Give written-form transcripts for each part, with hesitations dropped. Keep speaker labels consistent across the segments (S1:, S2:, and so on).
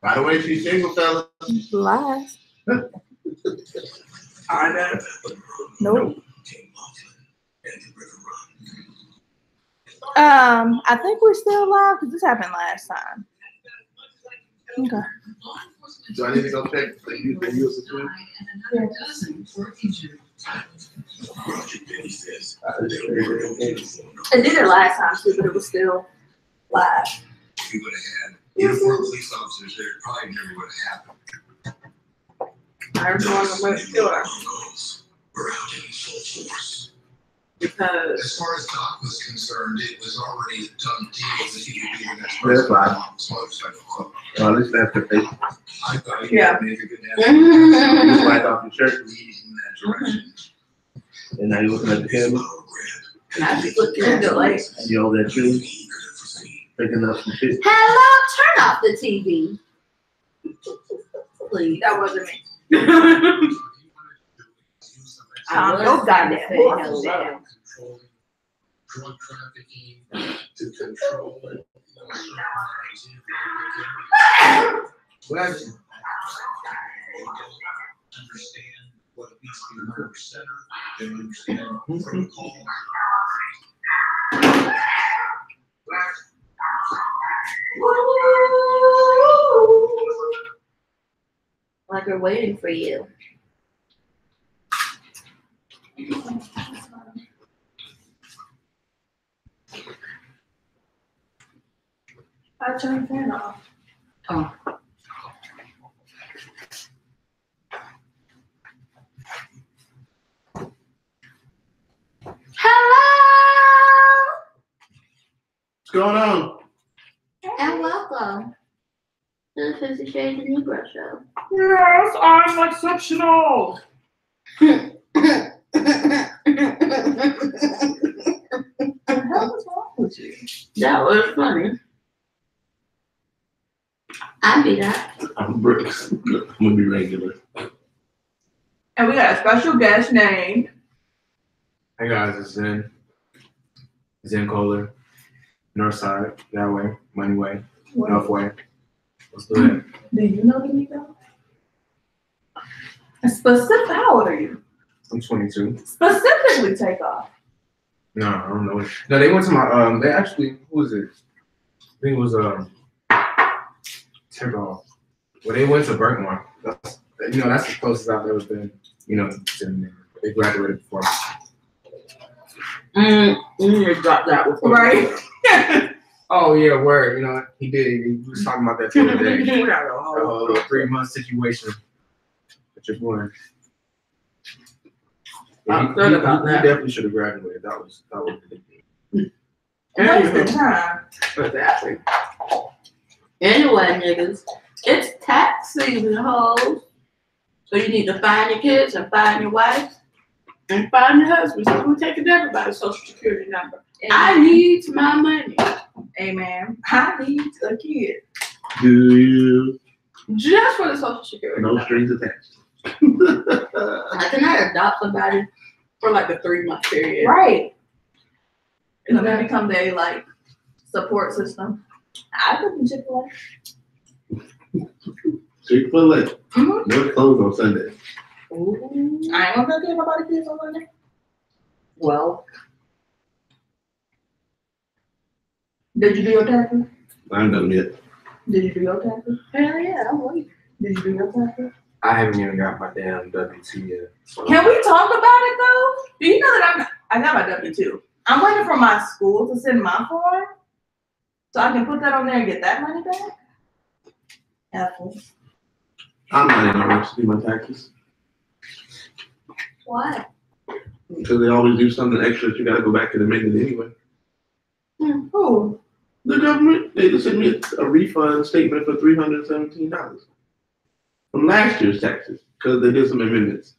S1: By the way, she's single, fella.
S2: Lies.
S3: I know.
S2: Nope. I think we're still live because this happened last time. Okay.
S1: Do I need to go check the user too?
S2: I did it last time too, but it was still live.
S4: We would have had uniformed police officers there, probably never would have happened.
S3: I was going to make sure.
S4: We're out in full force.
S3: Because
S4: as far as Doc was concerned, it was already a done deal that he would be the next
S1: That's fine.
S4: motorcycle.
S1: Well, at least that's the face.
S4: I thought he
S3: Yeah.
S4: would make a good
S1: Just
S4: answer.
S1: right off your shirt.
S4: Lead in that direction.
S1: And now you're looking at the camera.
S3: now she's looking at the like,
S1: And you're over there chilling, picking up some shit.
S2: Hello, turn off the TV. Please.
S3: that wasn't me.
S2: Calm your goddamn
S3: say
S2: voice
S3: hello.
S2: down.
S4: Controlling drug trafficking to control
S1: What happened?
S4: understand what it means to be a murder center. They understand protocol.
S2: Like we're waiting for you.
S3: I turned the fan off.
S2: Oh. Hello
S1: What's going on?
S2: and welcome to the 50 Shades of Negro show.
S3: Yes, I'm exceptional.
S2: That was funny. I'm BDot.
S1: I'm Brooks. I'm gonna be regular.
S3: And we got a special guest named.
S5: Hey guys, it's Zen Kohler, North Side, that way, Money Way, North Way. Let's do it.
S3: Do you know the Negro? Specific. How old are you?
S5: I'm 22.
S3: Specifically, take off.
S5: No, I don't know. No, they went to my they actually, who was it? I think it was Timberwolf. Well, they went to Berkmar. That's that's the closest I've ever been. Sitting there. They graduated before me.
S3: You need to drop that before.
S5: Right. Oh yeah, word. He did. He was talking about that the other day.
S3: We got a whole.
S5: A 3-month situation. But you're born.
S3: I'm good about that.
S5: He definitely should have graduated. That was ridiculous.
S3: Wasting time.
S2: Exactly. Anyway, niggas, it's tax season, hoes. So you need to find your kids and find your wife and find your husband. So we're taking everybody's social security number. I need my money.
S3: Amen. I need a kid.
S1: Do you?
S2: Just for the social security
S1: No
S2: number.
S1: strings attached.
S2: I cannot adopt somebody for like the 3-month period.
S3: Right. It's gonna become their like support system. I live in Chick-fil-A.
S1: Chick-fil-A. They're closed on Sunday.
S2: Ooh.
S3: I ain't gonna give nobody kids on Sunday.
S2: Well,
S3: Did you do your taxes?
S1: I haven't done it yet.
S3: Did you do your taxes?
S2: hell yeah, I'm waiting.
S3: Did you do your taxes?
S5: I haven't even got my damn W2 yet. So.
S3: Can we talk about it though? Do you know that I got my W-2? I'm waiting for my school to send my form so I can put that on there and get that money back. Apple.
S1: I'm not in a rush to do my taxes.
S2: Why?
S1: Because they always do something extra that you gotta go back and amend it anyway.
S3: Who?
S1: The government, they just sent me a refund statement for $317 from last year's taxes because they did some amendments.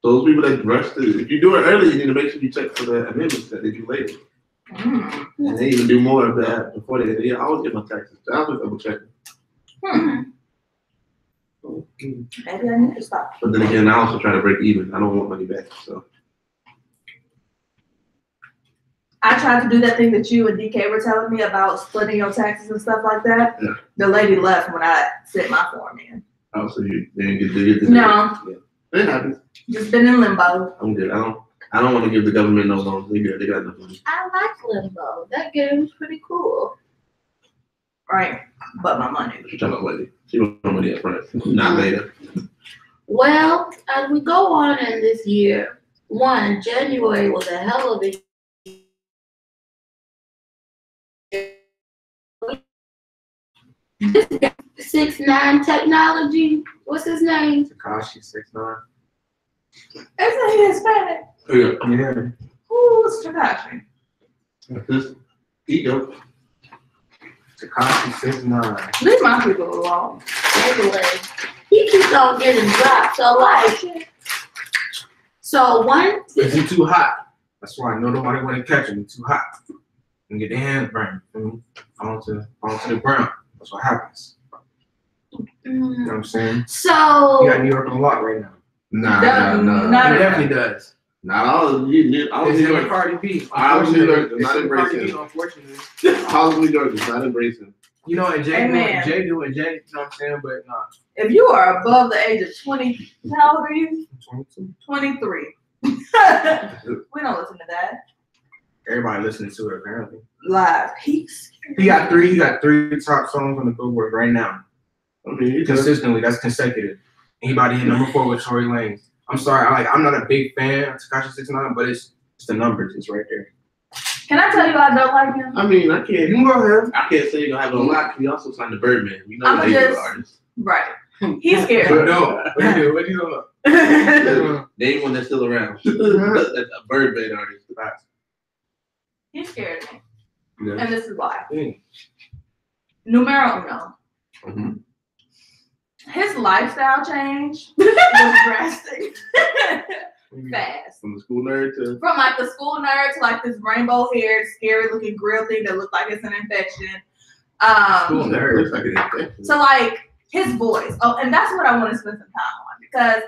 S1: Those people that rush to, if you do it early, you need to make sure you check for the amendments that they do later. And they even do more of that before they always get my taxes. I was double checking.
S3: Maybe I need to stop.
S1: But then again, I also try to break even. I don't want money back, so.
S3: I tried to do that thing that you and DK were telling me about splitting your taxes and stuff like that,
S1: Yeah.
S3: the lady left when I sent my form in.
S1: Oh, so you didn't get the
S3: No,
S1: Yeah. It happens.
S3: just been in limbo.
S1: I'm good. I don't want to give the government no loans. They good. They got enough money.
S2: I like Limbo. That game's pretty cool.
S3: Right, but my money.
S1: She trying to money. She want money up front, not later.
S2: Well, as we go on in this year, January was a hell of a year. 6ix9ine technology. What's his name?
S5: Tekashi 6ix9ine.
S3: Isn't he Hispanic?
S1: Yeah.
S5: Yeah.
S3: Who's Tekashi?
S1: This ego.
S5: Tekashi 6ix9ine.
S3: Leave my people alone.
S2: Anyway, he keeps on getting dropped. So
S5: Cause he too hot. That's why nobody want to catch him. He's too hot. And get their hands burned. Onto the ground. That's what happens. You know what I'm saying? You
S2: So
S5: got New York on lock right now.
S1: Nah.
S5: He definitely does.
S1: Not all of you. All of
S5: It's
S1: New
S5: him and
S1: York.
S5: Cardi B.
S1: All of New York does
S5: It's
S1: not
S5: him and
S1: embrace
S5: Cardi B,
S1: him.
S5: unfortunately.
S1: All of New York does not embrace him.
S5: You know, and Jay
S3: Amen.
S5: Jay, you know what I'm saying? But nah.
S3: If you are above the age of 20, how old are you?
S5: 22.
S3: 23. We don't listen to that.
S5: Everybody listening to it apparently.
S3: Live. Peace.
S5: He got three top songs on the Billboard right now.
S1: I mean,
S5: Consistently, that's consecutive. And he about to hit number 4 with Tory Lanez. I'm sorry, I'm not a big fan of Tekashi 6ix9ine, but it's the numbers. It's right there.
S3: Can I tell you I don't like him?
S1: I mean, I can't.
S5: You can go ahead.
S1: I can't say you're gonna have it a lot because he also signed the Birdman. You know,
S3: I'ma
S1: he's an
S3: just-
S1: artist.
S3: Right. He's scared.
S5: But no, what you talking about?
S1: Name one that's still around. That's a Birdman artist.
S3: He's scared of me.
S1: Yeah.
S3: And this is why.
S5: Mm.
S3: Numero uno.
S1: Mhm.
S3: His lifestyle change was drastic. Fast.
S1: From the school nerd to
S3: From like the school nerd to like this rainbow haired, scary looking grill thing that looked like it's an infection.
S1: school nerd. Looks like an infection.
S3: So like his voice. Oh, and that's what I want to spend some time on because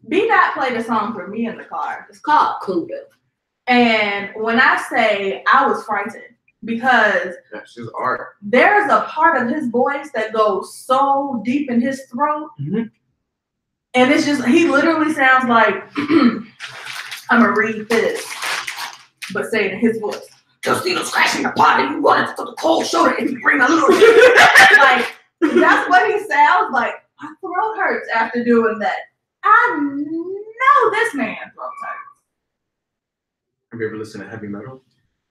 S3: BDot played a song for me in the car.
S2: it's called Cuda.
S3: And when I say I was frightened because
S5: That's just art.
S3: there's a part of his voice that goes so deep in his throat.
S5: Mhm.
S3: And it's just, he literally sounds like, I'm gonna read this, but say it in his voice. Just need a scratch in the body. You want it for the cold shoulder if you bring a little. Like, that's what he sounds like. My throat hurts after doing that. I know this man's throat hurts.
S5: Have you ever listened to heavy metal?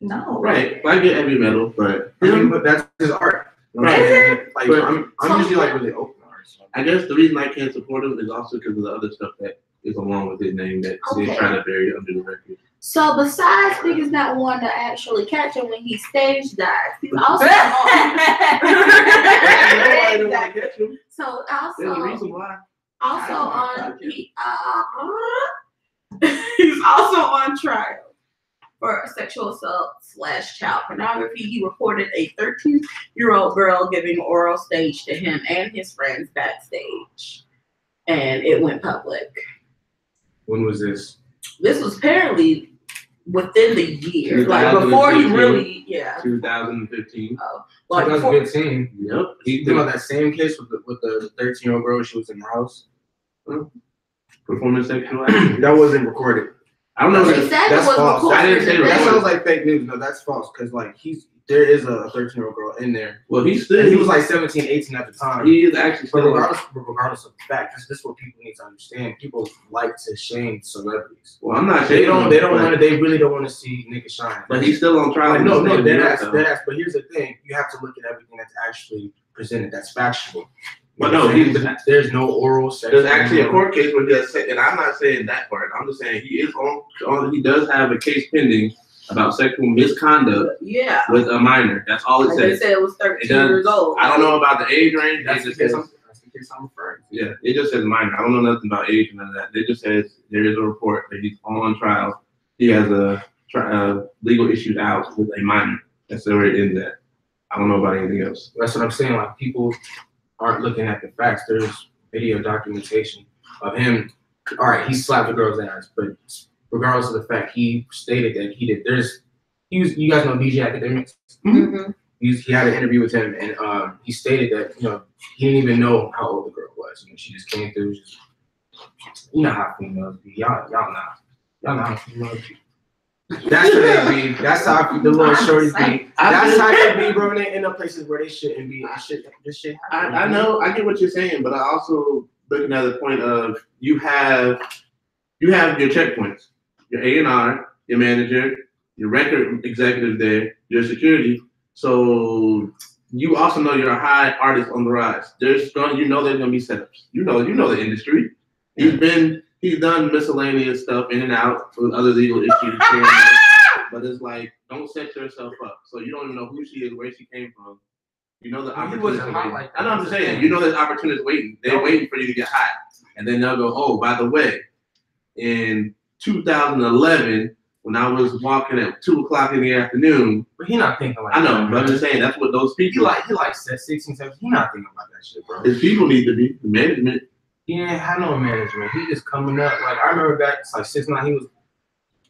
S3: No.
S1: Right. I get heavy metal, but
S5: I mean, but that's his art. You know what I'm
S1: Right.
S5: saying? Like,
S1: But-
S5: I'm usually like really open art. So.
S1: I guess the reason I can't support him is also because of the other stuff that is along with his name that
S2: Okay.
S1: they're trying to bury under the record.
S2: So besides niggas not wanting to actually catch him when he stage dives, he's also
S1: Nobody don't want to catch him.
S2: so
S1: There's a
S2: also
S1: reason why.
S2: on he's also on trial for sexual assault / child pornography. He reported a 13-year-old girl giving oral stage to him and his friends backstage, and it went public.
S5: When was this?
S2: This was apparently within the year, like before he really,
S1: 2015.
S2: like before.
S5: 2015.
S1: Yep.
S5: You think about that same case with the 13-year-old girl? She was in the house.
S1: Performance sexual act.
S5: That wasn't recorded.
S1: I don't know.
S2: She said it
S5: That's
S2: was
S5: false.
S2: recorded.
S1: I didn't say
S5: That
S1: recorded.
S5: sounds like fake news. No, that's false. Because like there is a 13-year-old girl in there.
S1: Well, he's
S5: And
S1: still.
S5: he was like 17, 18 at the time.
S1: He is actually
S5: But
S1: still.
S5: regardless of the fact, this is what people need to understand. People like to shame celebrities.
S1: Well, I'm not
S5: They
S1: saying
S5: they really don't want to see niggas shine.
S1: But he's still on trial.
S5: Like, no,
S1: He's
S5: dead
S1: still-
S5: ass. But here's the thing: you have to look at everything that's actually presented. That's factual.
S1: But no,
S5: there's no oral sex.
S1: There's actually a court case where he has, and I'm not saying that part. I'm just saying he is on. He does have a case pending about sexual misconduct
S2: Yeah,
S1: with a minor. That's all it
S2: like they
S1: says.
S2: said it was 13
S1: It does-
S2: years old.
S1: I don't know about the age range.
S5: That's
S1: It
S5: the
S1: just
S5: case
S1: says,
S5: I'm referring to.
S1: yeah, it just says minor. I don't know nothing about age and none of that. It just says there is a report that he's on trial. He has a legal issues out with a minor. That's where it ends at. I don't know about anything else.
S5: That's what I'm saying. Like people aren't looking at the facts. There's video documentation of him. All right, he slapped the girl's ass, but regardless of the fact, he stated that he did. There's You guys know DJ Academics?
S2: Mm-hmm.
S5: He had an interview with him, and he stated that he didn't even know how old the girl was. She just came through. You know how females be. Y'all know how females be. That's how they be. That's how the little shorties be. That's how they be, bro. They end up places where they shouldn't be. This shit.
S1: I know. I get what you're saying, but I also looking at the point of you have your checkpoints, your A&R, your manager, your record executive there, your security. So you also know you're a high artist on the rise. There's gonna be setups. You know the industry. He's done miscellaneous stuff in and out with other legal issues here and there. But it's like, don't set yourself up. So you don't even know who she is, where she came from. You know the opportunities. I know what I'm saying. You know there's opportunities waiting. They're waiting for you to get hot. And then they'll go, oh, by the way, in 2011, when I was walking at 2:00 in the afternoon.
S5: But he not thinking like
S1: that. I know,
S5: that,
S1: but I'm just saying that's what those people
S5: he like said 16, 17. He not thinking about that shit, bro.
S1: His people need to be the management.
S5: He didn't have no management. He just coming up. Like I remember back, it's like 6'9".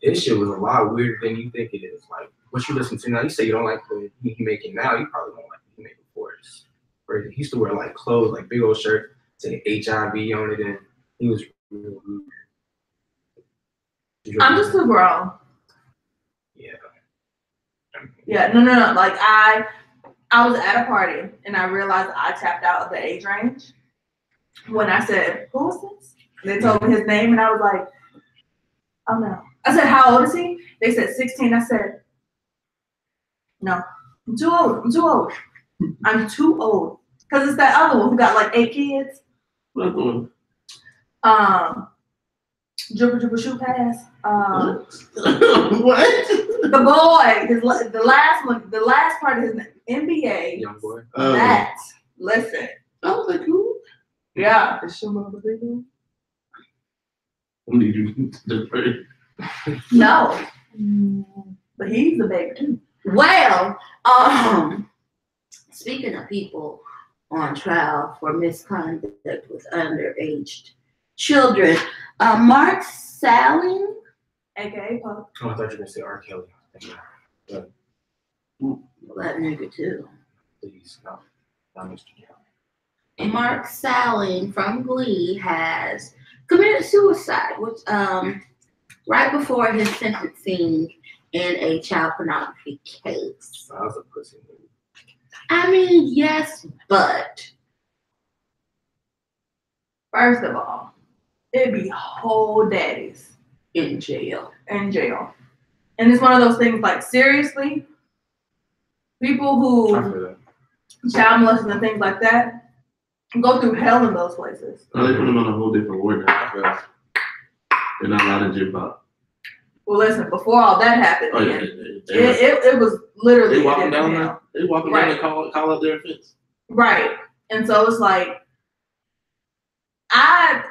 S5: This shit was a lot weirder than you think it is. Like what you listen to now, you say you don't like what he making now, you probably don't like what he made before. It's crazy. He used to wear like clothes, like big old shirt, say HIV on it, and he was real weird.
S3: I'm just too grown.
S5: Yeah.
S3: Yeah, no. Like I was at a party and I realized I tapped out of the age range when I said, "Who is this?" They told me his name and I was like, "Oh no." I said, "How old is he?" They said 16. I said, "No, I'm too old. I'm too old." Because it's that other one who got like 8 kids. Dribble shoot pass.
S1: What?
S3: The boy, the last part of his NBA.
S5: Young boy.
S3: That. Listen.
S1: I was like, who?
S3: Yeah.
S5: Is your mother big?
S1: Need you to
S3: No. But he's the baby too.
S2: Well, speaking of people on trial for misconduct with underage children, Mark Salling,
S3: AKA Puff.
S5: Oh, I thought you were gonna say R. Kelly.
S2: that nigga too.
S5: Please, no, Mr. Kelly.
S2: Mark Salling from Glee has committed suicide, which right before his sentencing in a child pornography case.
S5: I was a pussy.
S2: I mean, yes, but
S3: First of all, it'd be whole daddies
S2: in jail.
S3: And it's one of those things like, seriously, people who child molesting and things like that go through hell in those places.
S1: Oh, they put them on a whole different ward now. They're not allowed to jump out.
S3: Well, listen, before all that happened, it was literally
S1: they walking down there. They walking down and call up their offense.
S3: Right. And so it's like, I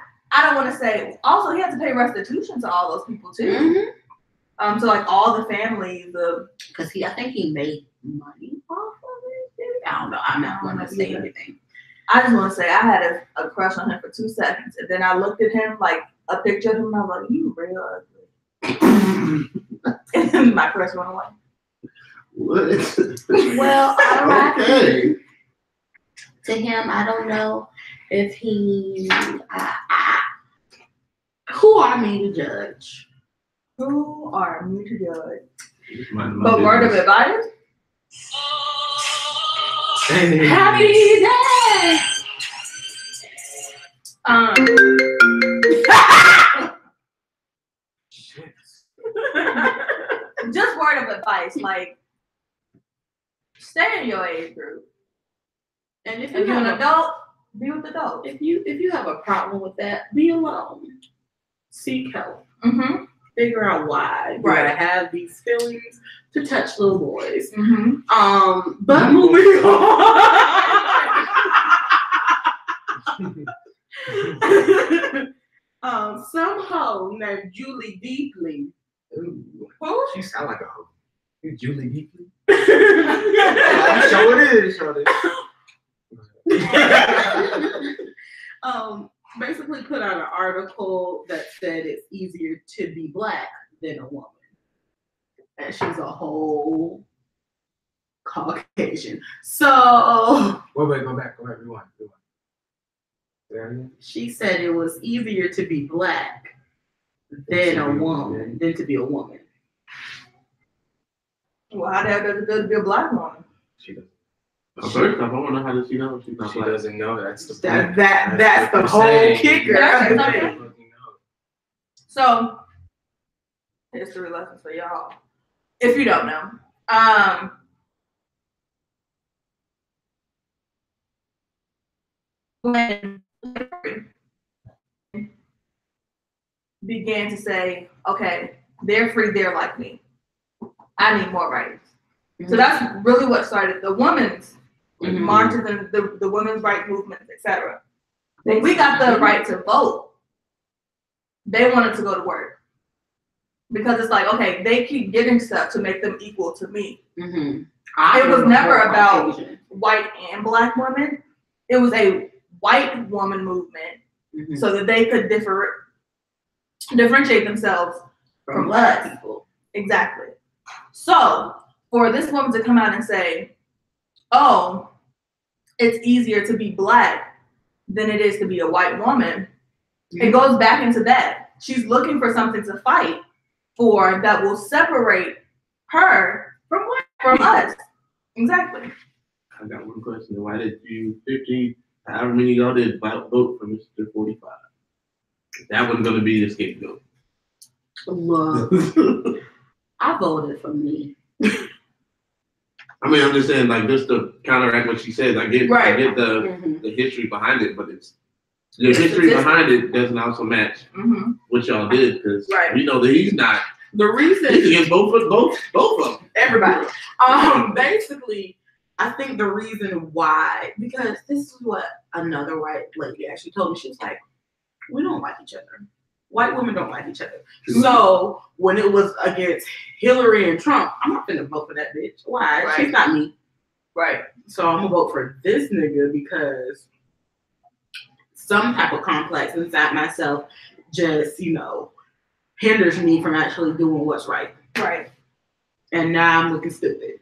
S3: don't want to say. Also, he had to pay restitution to all those people too.
S2: Mm-hmm.
S3: So like all the families of,
S2: because I think he made money off of it. I don't know. I'm not going to say anything.
S3: I just want to say I had a crush on him for 2 seconds, and then I looked at him like a picture of him, and I was like, "You real ugly." And my crush went away.
S1: What?
S2: Well,
S1: okay.
S2: To him, I don't know if he. Who are me to judge?
S3: Who are me to judge?
S1: My
S3: Word of advice?
S2: Happy day!
S3: Just word of advice, like, stay in your age group.
S2: And if
S3: you're an adult, be with adults.
S2: If you have a problem with that, be alone. Seek help.
S3: Mm-hmm.
S2: Figure out why you have these feelings to touch little boys.
S3: Mm-hmm.
S2: But moving on. Some hoe named Julie Deeply.
S3: Who?
S5: She sound like a hoe. You Julie Deeply? Show it is.
S2: Basically put out an article that said it's easier to be black than a woman. and she's a whole Caucasian. So
S5: Wait, go back, rewind.
S2: she said it was easier to be black than to be a woman.
S3: Well, how the hell does it feel to be a black woman?
S5: She doesn't.
S1: First off, I want to know how does she know she's not
S5: She
S1: black?
S5: doesn't know. That's the
S2: That's the whole kicker.
S3: That's So, history lessons for y'all. If you don't know, when began to say, okay, they're free, they're like me. I need more rights. So that's really what started the women's marches and the women's rights movements, etc. When we got the right to vote, they wanted to go to work. Because it's like, okay, they keep getting stuff to make them equal to me. It was never about white and black women. It was a white woman movement so that they could differentiate themselves from
S2: black
S3: us.
S2: people.
S3: Exactly. So for this woman to come out and say, oh, it's easier to be black than it is to be a white woman, it goes back into that. She's looking for something to fight for that will separate her from us. Exactly.
S1: I got one question. Why did you 15, however many of y'all did vote for Mr. 45? That wasn't going to be the scapegoat.
S2: Look, I voted for me.
S1: I mean, I'm just saying, like, just to counteract what she said, I get the history behind it, but it's the history behind it doesn't also match what y'all did, because we know that he's not.
S2: The reason
S1: he's against both of them.
S2: Everybody. Basically, I think the reason why, because this is what another white lady actually told me. She was like, we don't like each other. White women don't like each other. So when it was against Hillary and Trump, I'm not gonna vote for that bitch. Why?
S3: Right.
S2: She's not me.
S3: Right.
S2: So I'm gonna vote for this nigga because some type of complex inside myself just, hinders me from actually doing what's right.
S3: Right.
S2: And now I'm looking stupid.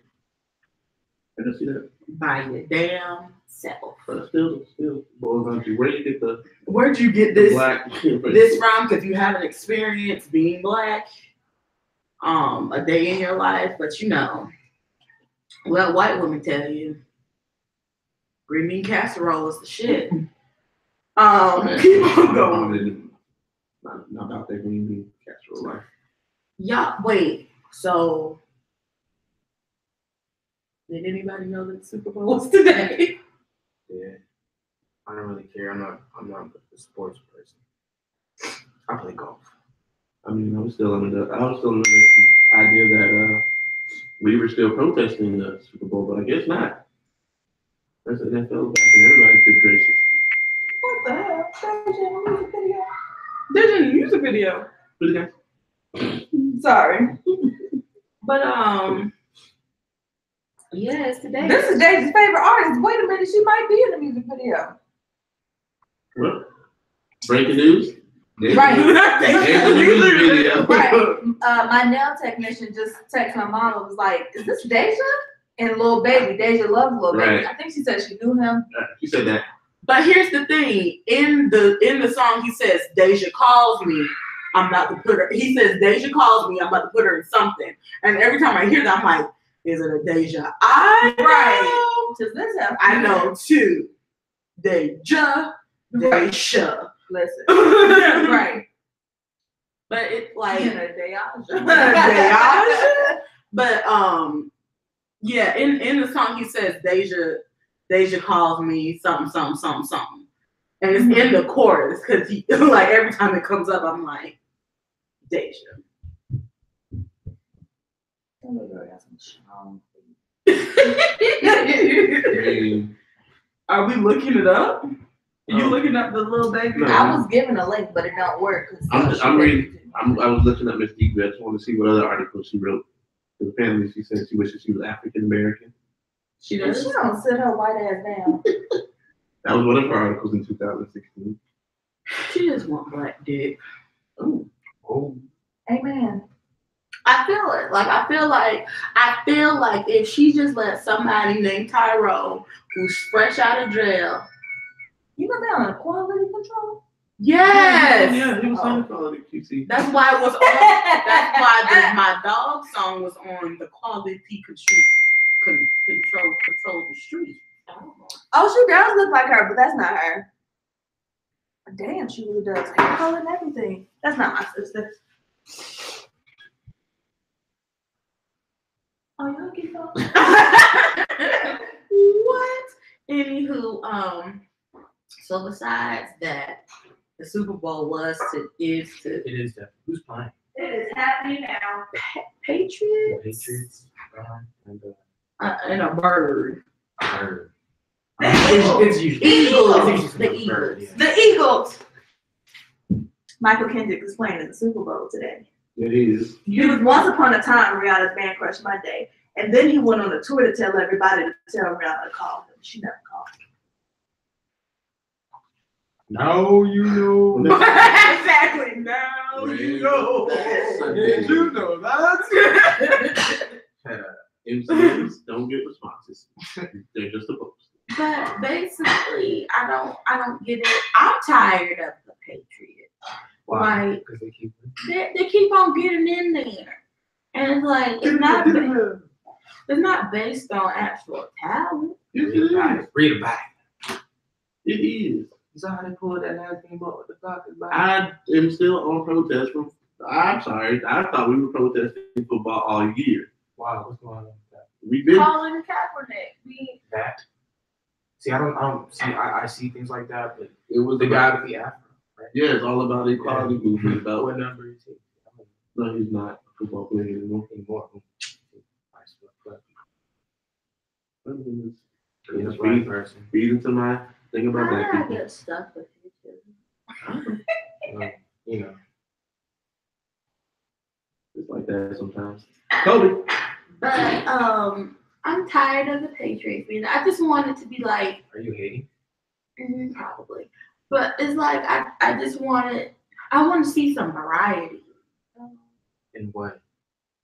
S1: I can see that.
S2: By your damn self.
S1: But still boils down to
S2: Where'd you get this
S1: black
S2: this from? Because you haven't experienced being black a day in your life, but well, white women tell you green bean casserole is the shit. Keep on going.
S1: Not about that green bean casserole life.
S2: Yeah, wait. So did anybody know that the Super Bowl was today?
S5: Yeah. I don't really care. I'm not a sports person. I play golf.
S1: I mean, I was still under the idea that we were still protesting the Super Bowl, but I guess not. That's the NFL back in everybody's good gracious.
S3: What the hell?
S2: There's a music video.
S1: Who's the guy?
S3: Sorry.
S2: But yes, today.
S3: This is Deja's favorite artist. Wait a minute, she might be in the music video.
S1: What? Breaking news?
S3: Right.
S1: There's a music video.
S3: Right. My nail technician just texted my mom and was like, is this Deja? And Lil Baby. Deja loves Lil Baby.
S1: Right.
S3: I think she said she knew him.
S1: She said that.
S2: But here's the thing. In the song, he says, Deja calls me. I'm about to put her. He says, Deja calls me. I'm about to put her in something. And every time I hear that, I'm like, is it a Deja? I know too. Deja. Deja.
S3: Listen.
S2: Right. But it's like Deja. But yeah, in the song he says Deja calls me something. And it's in the chorus because he like every time it comes up, I'm like, Deja. Are we looking it up? Are you looking up the Lil Baby?
S1: No.
S3: I was given a link, but it don't work.
S1: I'm reading. I was looking at Miss Negro. I just want to see what other articles she wrote. Because apparently she said she wishes she was African American.
S2: She does.
S3: She don't sit her white ass down.
S1: That was one of her articles in 2016.
S2: She just want black dick.
S1: Oh.
S3: Amen.
S2: I feel it. I feel like if she just let somebody named Tyrone, who's fresh out of jail.
S3: You know they're on quality control?
S2: Yes.
S1: Yeah, he was on quality QC.
S2: That's why it was on. That's why my dog song was on the quality control the street. I don't know.
S3: Oh, she does look like her, but that's not her. Damn, she really does. Hair color and everything. That's not my sister. Oh, y'all get
S2: What? Anywho, so besides that, the Super Bowl is
S5: that. Who's playing?
S3: It is happening now.
S2: Patriots.
S5: Patriots. And
S2: And a bird.
S5: I heard.
S3: It's
S5: usually
S2: Eagles.
S5: the Eagles. Yeah.
S3: The Eagles. Michael Kendrick is playing in the Super Bowl today.
S1: It is.
S3: He was once upon a time Rihanna's Man Crush Monday, and then he went on a tour to tell everybody to tell Rihanna to call him. She never called him.
S5: Now you know.
S3: Exactly. Now you know.
S1: You know that. MCs don't get responses. They're just a post.
S2: But basically, I don't get it. I'm tired of the Patriots.
S5: Why?
S2: Like
S5: Because
S2: they keep on getting in there, and it's like it's not based on actual talent.
S1: Yes, it is.
S5: Read about it.
S1: It is.
S5: So how they pulled that last game up with the clock is back.
S1: I am still on protest from. I'm sorry. I thought we were protesting football all year.
S5: Wow, what's going on with that?
S1: We've been.
S3: Colin Kaepernick.
S5: That. See, I don't see. I see things like that, but it was the guy with the afro. Right?
S1: Yeah, it's all about equality movement. About
S5: What number is he?
S1: no, he's not a football player anymore.
S5: He's a white person.
S1: Feed into my thing about black
S2: I
S1: people.
S2: get stuck with you too.
S5: You know.
S1: It's like that sometimes. Kobe.
S2: But I'm tired of the Patriots. I just want it to be like
S5: Are you hating?
S2: probably, but it's like I just want it. I want to see some variety.
S5: In what?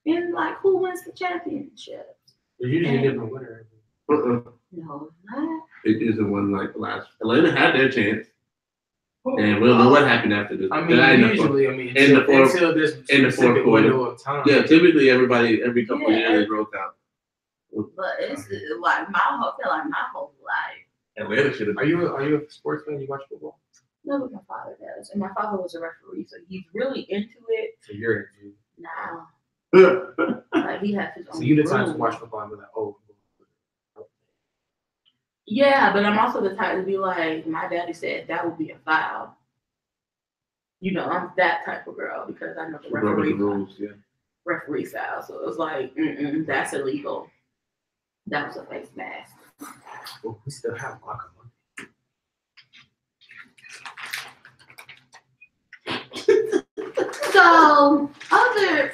S2: In like who wins the championship?
S5: There's usually a different winner.
S1: No,
S2: it's not.
S1: it isn't one like the last. Atlanta had their chance, and we'll know what happened after this.
S5: I mean, usually,
S1: in the fourth
S5: specific
S1: quarter.
S5: window of time.
S1: Yeah, typically every couple of years they broke out.
S2: But it's like my whole life.
S1: Atlanta should have.
S5: Are you a sports fan? You watch football?
S2: No, but my father does, and my father was a referee, so he's really into it
S5: So you're into.
S2: now.
S1: been.
S2: Like he has his own.
S5: So you the time to
S2: rules.
S5: watch football and be like, oh.
S2: Yeah, but I'm also the type to be like, my daddy said that would be a foul. You know, I'm that type of girl because I know the referee
S1: rules. Yeah.
S2: referee foul. So it was like, that's illegal. That was a face mask.
S5: Well, we still have guacamole.
S2: So,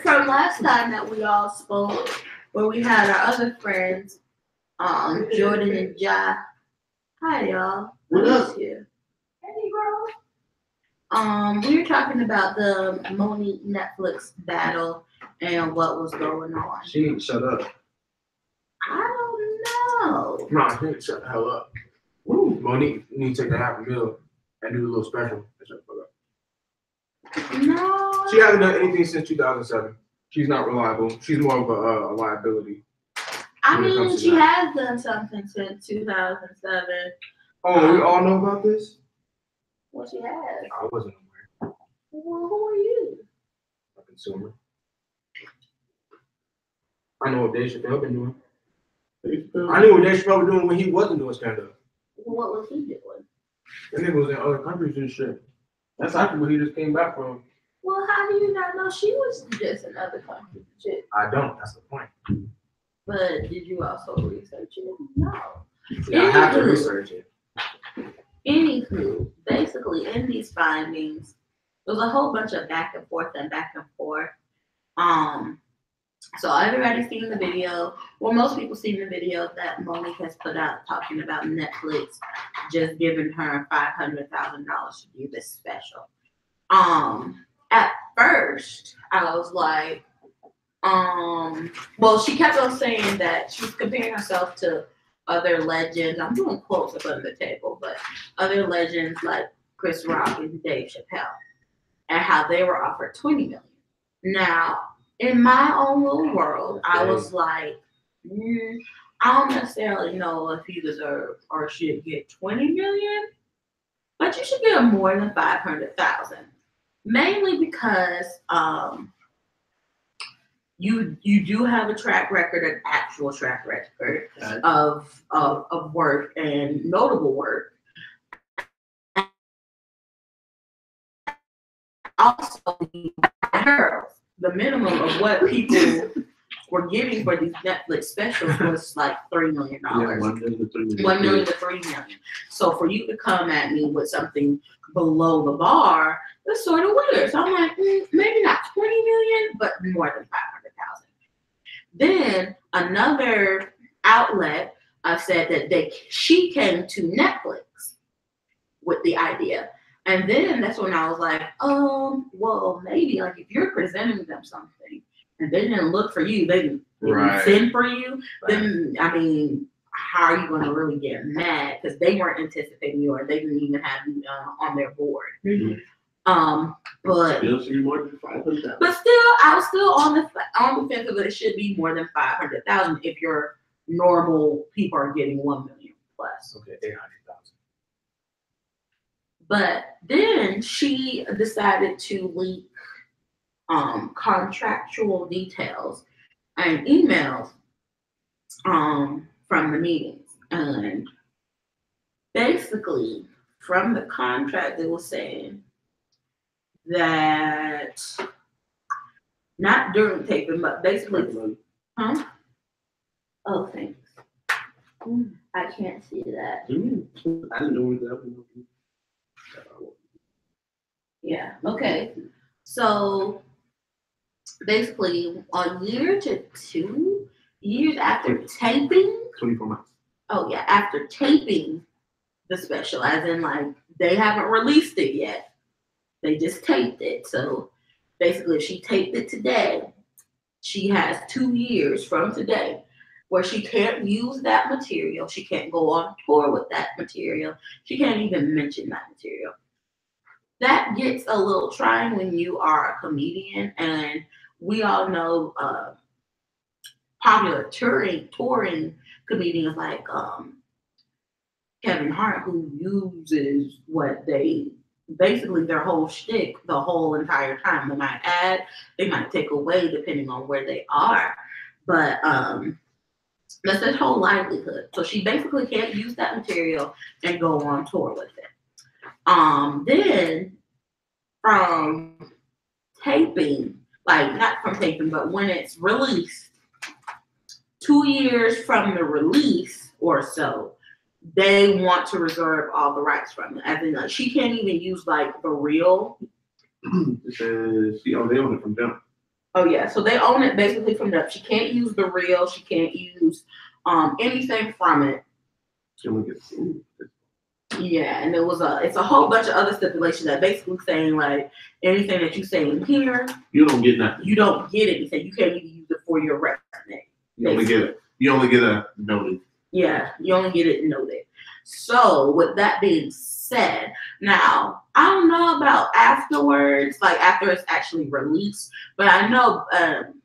S2: from last time that we all spoke, where we had our other friends, Jordan and Ja. Hi, y'all.
S1: What up?
S2: You.
S3: Hey, girl.
S2: We were talking about the Monique Netflix battle and what was going on.
S5: She need to shut up.
S2: I don't know.
S5: No, she need to shut the hell up. Woo. Monique need to take a $500,000 and do a little special. Shut the fuck up.
S2: No.
S5: She hasn't done anything since 2007. She's not reliable. She's more of a liability.
S2: I
S5: when it
S2: mean,
S5: comes to
S2: she
S5: that.
S2: has done something since 2007.
S5: Oh, we all know about this?
S2: Well, she has.
S5: I wasn't aware.
S2: Well, who are you?
S5: A consumer. I know what Dave Chappelle been doing. I knew what Dave Chappelle was doing when he wasn't doing stand-up.
S2: What was he doing?
S5: That nigga was in other countries and shit. That's actually where he just came back from.
S2: Well, how do you not know she was just in other countries? Shit.
S5: I don't. That's the point.
S2: But did you also research it? No.
S5: Yeah, I have to research it.
S2: Anywho, basically in these findings, there was a whole bunch of back and forth. So everybody's seen the video. Well, most people seen the video that Monique has put out talking about Netflix just giving her $500,000 to do this special. At first, I was like, Well, she kept on saying that she was comparing herself to other legends. I'm doing quotes up on the table, but other legends like Chris Rock and Dave Chappelle, and how they were offered 20 million. Now, in my own little world, I was like, I don't necessarily know if you deserve or should get 20 million, but you should get more than 500,000. Mainly because you do have a track record, an actual track record of work and notable work. Also, the minimum of what people were giving for these Netflix specials was like $3 million.
S1: Yeah, $1 million to $3 million.
S2: $1 million to $3 million. So for you to come at me with something below the bar, that's sort of weird. So I'm like, maybe not 20 million, but more than 500,000. Then another outlet said that she came to Netflix with the idea. And then that's when I was like, well, maybe like if you're presenting them something and they didn't look for you, they didn't send for you, then I mean, how are you going to really get mad? Because they weren't anticipating you or they didn't even have you on their board. But
S1: still should be more than 500,000.
S2: But still, I was still on the fence of it should be more than 500,000 if your normal people are getting 1 million plus.
S5: Okay, 800,000.
S2: But then she decided to leak contractual details and emails from the meetings. And basically, from the contract, it was saying that not during taping, but basically, Oh, thanks. I can't see that.
S1: I didn't know that.
S2: Yeah. Okay. So basically, a year to 2 years after taping.
S1: 24 months.
S2: Oh yeah, after taping the special, as in like they haven't released it yet. They just taped it. So basically, if she taped it today, she has 2 years from today where she can't use that material. She can't go on tour with that material. She can't even mention that material. That gets a little trying when you are a comedian, and we all know popular touring comedians like Kevin Hart, who uses what they basically their whole shtick the whole entire time. They might add, they might take away depending on where they are, but that's their whole livelihood. So she basically can't use that material and go on tour with it. Then from taping, like not from taping, but when it's released, 2 years from the release or so, they want to reserve all the rights from it. As in, like, she can't even use like the real.
S1: It says they own it from jump.
S2: Oh yeah, so they own it basically from jump. She can't use the reel. She can't use anything from it. Yeah, and it's a whole bunch of other stipulations that basically saying like anything that you say in here,
S1: you don't get nothing.
S2: You don't get anything. You can't even use it for your resume.
S1: You only get a noted.
S2: Yeah, you only get it noted. So with that being said, now I don't know about afterwards, like after it's actually released, but I know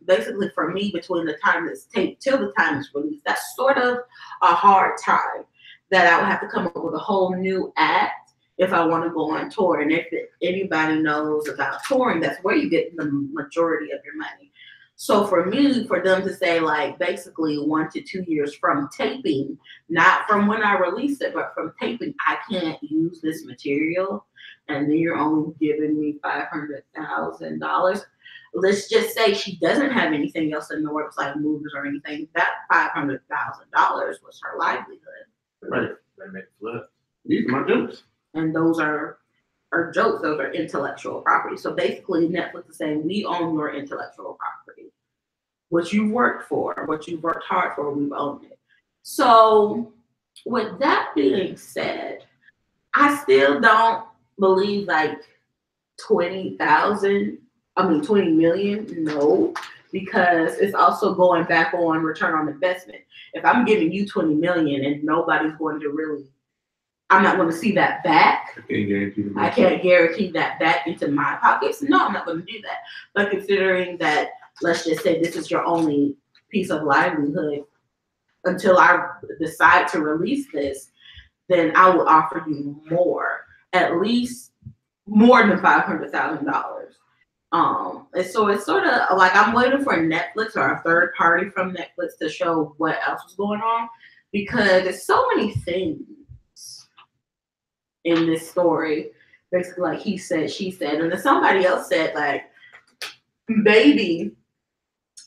S2: basically for me between the time it's taped till the time it's released, that's sort of a hard time that I would have to come up with a whole new act if I want to go on tour. And if anybody knows about touring, that's where you get the majority of your money. So for me, for them to say like basically 1 to 2 years from taping, not from when I released it, but from taping, I can't use this material, and then you're only giving me $500,000. Let's just say she doesn't have anything else in the works like movies or anything. That $500,000 was her livelihood.
S1: Right. That makes flip. These are my jokes.
S2: And those are jokes. Those are intellectual property. So basically, Netflix is saying we own your intellectual property. What you worked for, what you worked hard for, we've owned it. So with that being said, I still don't believe like 20 million. No, because it's also going back on return on investment. If I'm giving you 20 million and nobody's going to really, I'm not going to see that back. I can't guarantee that back into my pockets. No, I'm not going to do that. But considering that, let's just say this is your only piece of livelihood until I decide to release this, then I will offer you more, at least more than $500,000. And so it's sort of like I'm waiting for Netflix or a third party from Netflix to show what else is going on, because there's so many things in this story. Basically, like he said, she said, and then somebody else said, like, maybe,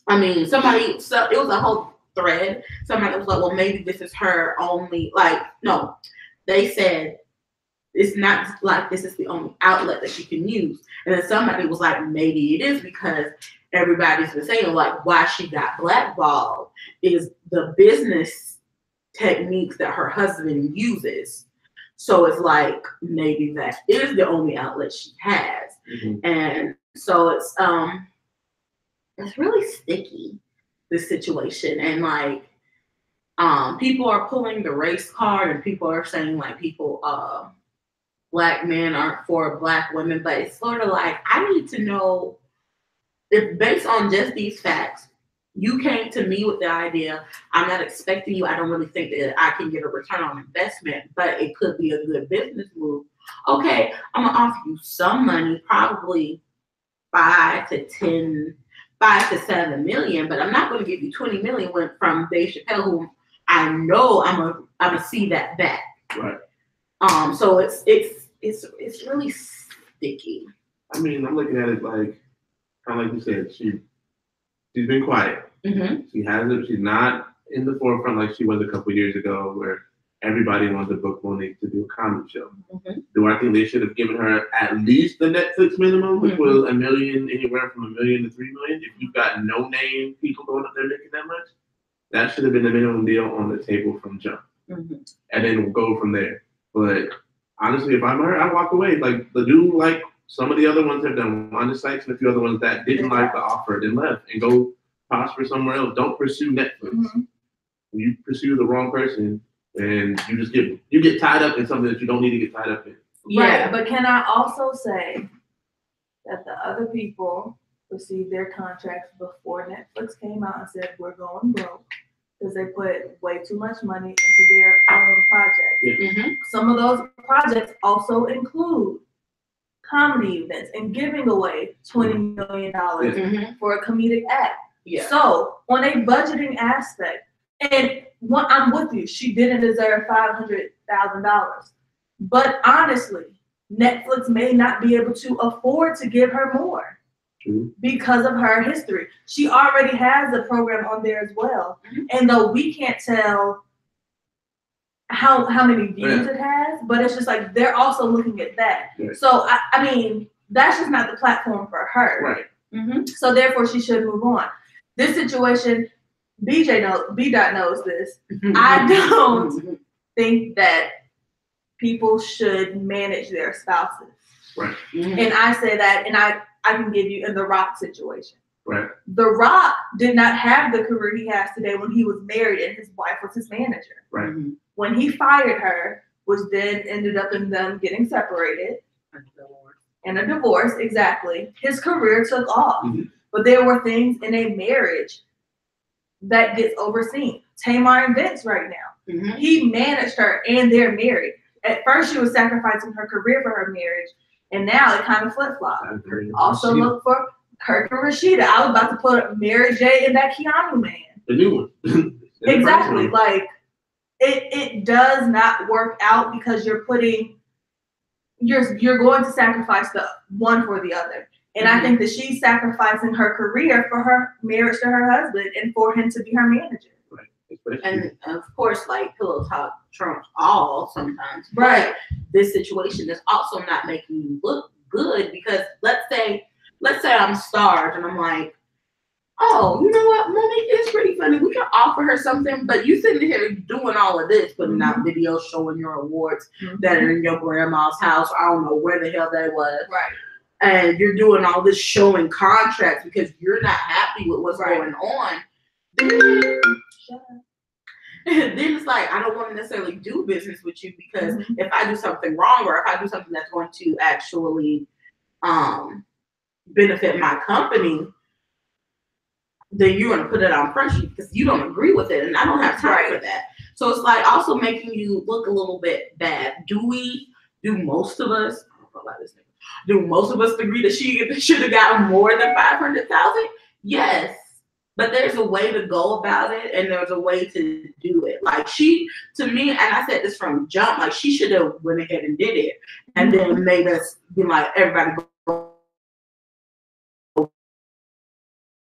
S2: I mean, somebody, so it was a whole thread. Somebody was like, well, maybe this is her only, like, no, they said, it's not like this is the only outlet that she can use. And then somebody was like, maybe it is, because everybody's been saying, like, why she got blackballed is the business techniques that her husband uses. So it's like, maybe that is the only outlet she has. Mm-hmm. And so it's really sticky, this situation. And like, people are pulling the race card, and people are saying like Black men aren't for Black women, but it's sort of like, I need to know if based on just these facts, you came to me with the idea, I'm not expecting you, I don't really think that I can get a return on investment, but it could be a good business move. Okay, I'm gonna offer you some money, probably 5 to 7 million, but I'm not gonna give you 20 million from Dave Chappelle, who I know I'm gonna see that back.
S1: Right.
S2: So it's really sticky.
S1: I mean, I'm looking at it like, kind of like you said, she's been quiet. Mm-hmm. She's not in the forefront like she was a couple years ago, where everybody wanted to book Monique to do a comedy show. Mm-hmm. Do I think they should have given her at least the Netflix minimum, which was $1 million, anywhere from $1 million to $3 million? If you've got no name people going up there making that much, that should have been the minimum deal on the table from jump. Mm-hmm. And then we'll go from there. But honestly, if I'm her, I walk away. Like the dude, like some of the other ones have done, Wanda Sykes and a few other ones that didn't like the offer, then left and go prosper somewhere else. Don't pursue Netflix. Mm-hmm. You pursue the wrong person, and you get tied up in something that you don't need to get tied up in.
S3: Yeah, right. But can I also say that the other people received their contracts before Netflix came out and said we're going broke because they put way too much money into their own projects. Yeah. Mm-hmm. Some of those projects also include comedy events and giving away $20 million for a comedic act. Yeah. So on a budgeting aspect, and I'm with you, she didn't deserve $500,000. But honestly, Netflix may not be able to afford to give her more because of her history. She already has a program on there as well. Mm-hmm. And though we can't tell how many views it has, but it's just like they're also looking at that. Yeah. So I mean, that's just not the platform for her.
S1: Right.
S3: Mm-hmm. So therefore, she should move on. This situation, BDot knows this. I don't think that people should manage their spouses.
S1: Right.
S3: Mm-hmm. And I say that, and I can give you in The Rock situation.
S1: Right.
S3: The Rock did not have the career he has today when he was married and his wife was his manager.
S1: Right.
S3: Mm-hmm. When he fired her, which then ended up in them getting separated. And a divorce, exactly. His career took off. Mm-hmm. But there were things in a marriage that gets overseen. Tamar and Vince right now. Mm-hmm. He managed her and they're married. At first she was sacrificing her career for her marriage, and now it kind of flip-flopped. Also look for Kirk and Rashida. I was about to put Mary J in that Keanu man.
S1: The new one.
S3: Exactly. Like it does not work out because you're going to sacrifice the one for the other. And I think that she's sacrificing her career for her marriage to her husband and for him to be her manager.
S1: Right.
S2: And of course, like pillow talk trumps all sometimes.
S3: Right.
S2: But this situation is also not making you look good, because let's say I'm starved and I'm like, oh, you know what, Monique is pretty funny. We can offer her something, but you sitting here doing all of this, putting out videos showing your awards that are in your grandma's house. I don't know where the hell they was.
S3: Right.
S2: and you're doing all this showing contracts because you're not happy with what's going on, then it's like, I don't want to necessarily do business with you because if I do something wrong or if I do something that's going to actually benefit my company, then you're going to put it on front sheet because you don't agree with it, and I don't have time for that. So it's like also making you look a little bit bad. Do most of us, I don't know about this nigga, do most of us agree that she should have gotten more than 500,000? Yes. But there's a way to go about it, and there's a way to do it. Like she, to me, and I said this from jump, like she should have went ahead and did it, and then made us be like, everybody go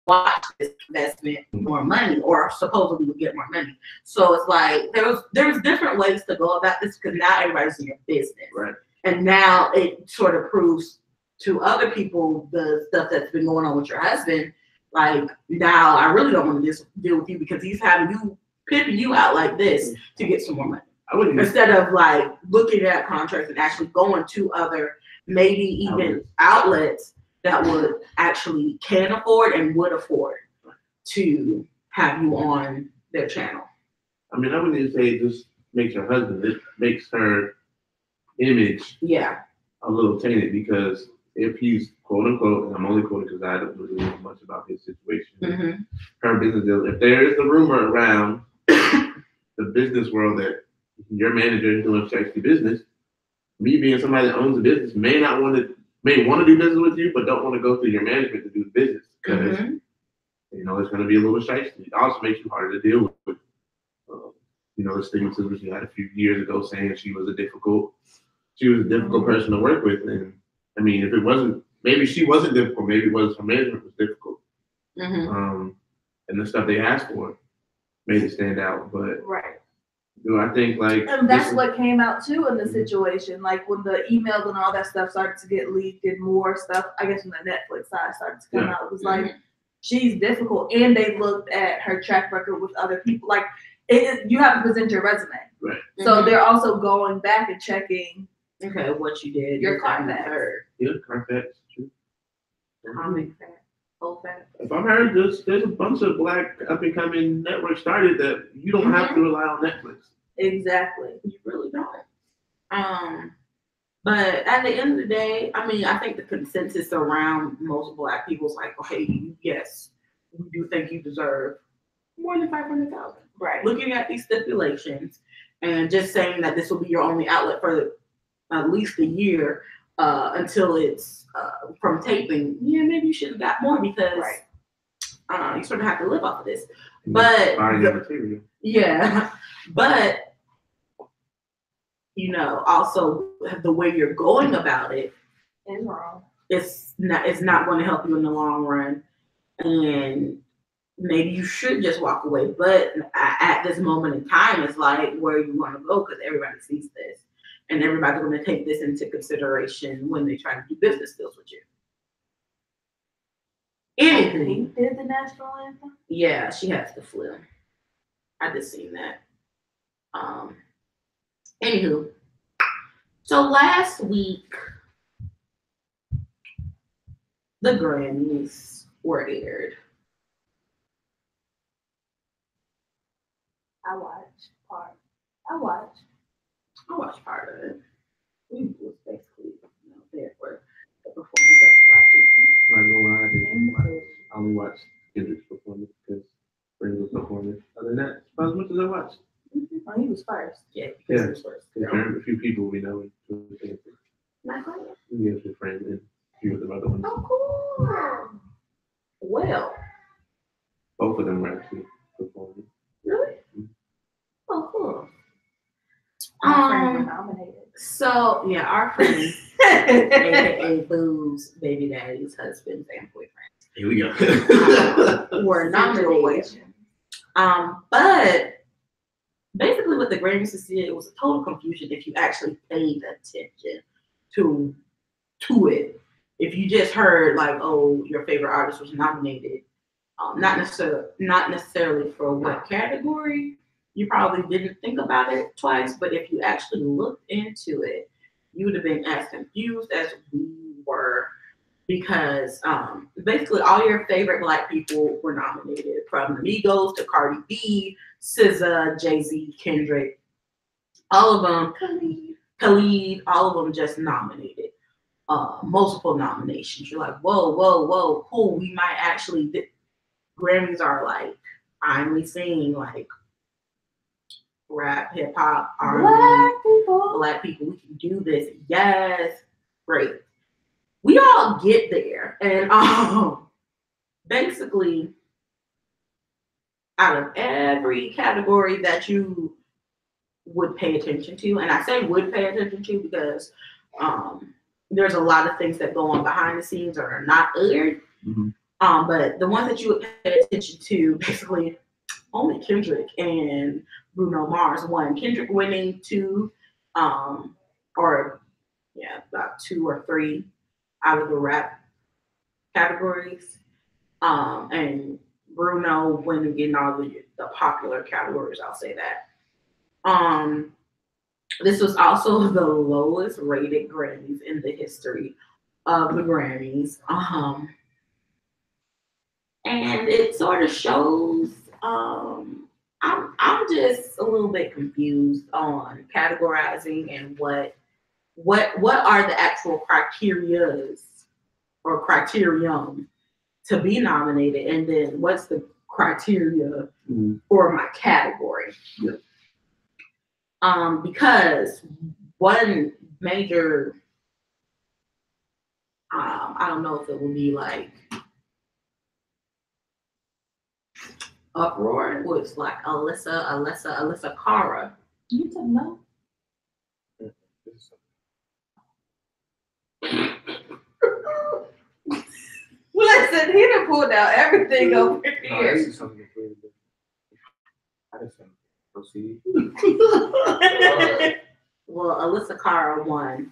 S2: watch this investment more money, or supposedly would get more money. So it's like there's different ways to go about this because now everybody's in your business,
S1: Right.
S2: And now it sort of proves to other people the stuff that's been going on with your husband. Like, now I really don't want to just deal with you because he's having you pimping you out like this to get some more money.
S1: I wouldn't
S2: Instead of like looking at contracts and actually going to other, maybe even outlets that would actually can afford and would afford to have you on their channel.
S1: I mean, I wouldn't even say it just makes her husband. It makes her image a little tainted because if he's quote unquote, and I'm only quoting because I don't really know much about his situation, her business deal. If there is a rumor around the business world that your manager is doing sexy business, me being somebody that owns a business may want to do business with you, but don't want to go through your management to do the business because you know it's going to be a little shysty. It also makes you harder to deal with. You know, the stigmatism she had a few years ago saying she was a difficult person to work with, and I mean, if it wasn't, maybe she wasn't difficult, maybe it was her management was difficult. And the stuff they asked for made it stand out. But do I think like,
S3: and that's what came out too in the situation, like when the emails and all that stuff started to get leaked and more stuff, I guess when the Netflix side started to come out, it was like, she's difficult, and they looked at her track record with other people. Like, you have to present your resume.
S1: Right.
S3: So they're also going back and checking
S2: what you did.
S3: Your Carfax.
S1: Yeah, Carfax. True.
S2: Comic fat, old fat.
S1: If I'm heard, there's a bunch of black up and coming networks started that you don't have to rely on Netflix.
S3: Exactly.
S2: You really don't. But at the end of the day, I mean, I think the consensus around most black people is like, okay, yes, we do think you deserve more than 500,000.
S3: Right.
S2: Looking at these stipulations and just saying that this will be your only outlet for at least a year until it's from taping. Yeah, maybe you should have got more because you sort of have to live off of this. But but you know, also the way you're going about it
S3: is wrong.
S2: It's not going to help you in the long run, and maybe you should just walk away. But at this moment in time, it's like where you want to go because everybody sees this, and everybody's going to take this into consideration when they try to do business deals with you. Anywho,
S3: He did the national anthem.
S2: yeah, she has the flu. I just seen that. Anywho, so last week the Grammys were aired.
S3: I watched part.
S2: I watched part of it. We was basically there for the performance of black people.
S1: I'm not gonna lie, I didn't watch. I only watched Kendrick's performance because Brandon was performing. Other than that, about as much as I watched.
S3: Oh, he was first.
S2: Yeah, because he was first.
S1: A few people we know.
S2: Not quite.
S1: We have a friend and a few of the other ones.
S2: Oh, cool. Well,
S1: Both of them were actually performing.
S2: really? Oh, cool.
S3: My friend was nominated.
S2: So yeah, our friends, aka Boo's baby daddy's husbands and boyfriends,
S1: Here we go.
S2: were nominated. But basically, what the Grammys did, it was a total confusion if you actually paid attention to it. If you just heard like, oh, your favorite artist was nominated, not necessarily for what category, you probably didn't think about it twice. But if you actually looked into it, you would have been as confused as we were because basically all your favorite Black people were nominated, from the Migos to Cardi B, SZA, Jay-Z, Kendrick, all of them, Khalid, all of them just nominated. Multiple nominations. You're like, whoa, whoa, whoa, cool. We might actually. Grammys are like finally seeing like rap, hip hop, R&B, Black people. We can do this. Yes, great. We all get there, and basically, out of every category that you would pay attention to, and I say would pay attention to because there's a lot of things that go on behind the scenes or are not aired.
S1: Mm-hmm.
S2: But the ones that you would pay attention to, basically, only Kendrick and Bruno Mars won. Kendrick winning two, about 2 or 3 out of the rap categories, and Bruno winning in all the popular categories. I'll say that. This was also the lowest rated Grammys in the history of the Grammys. And it sort of shows, I'm just a little bit confused on categorizing and what are the actual criterias or criterion to be nominated, and then what's the criteria for my category.
S1: Yeah.
S2: Because one major, I don't know if it would be like uproar, was like Alyssa Cara.
S3: You don't know. Listen, he done pulled out everything over here.
S5: This is something completely different. I just proceed.
S2: Well, Alyssa Cara won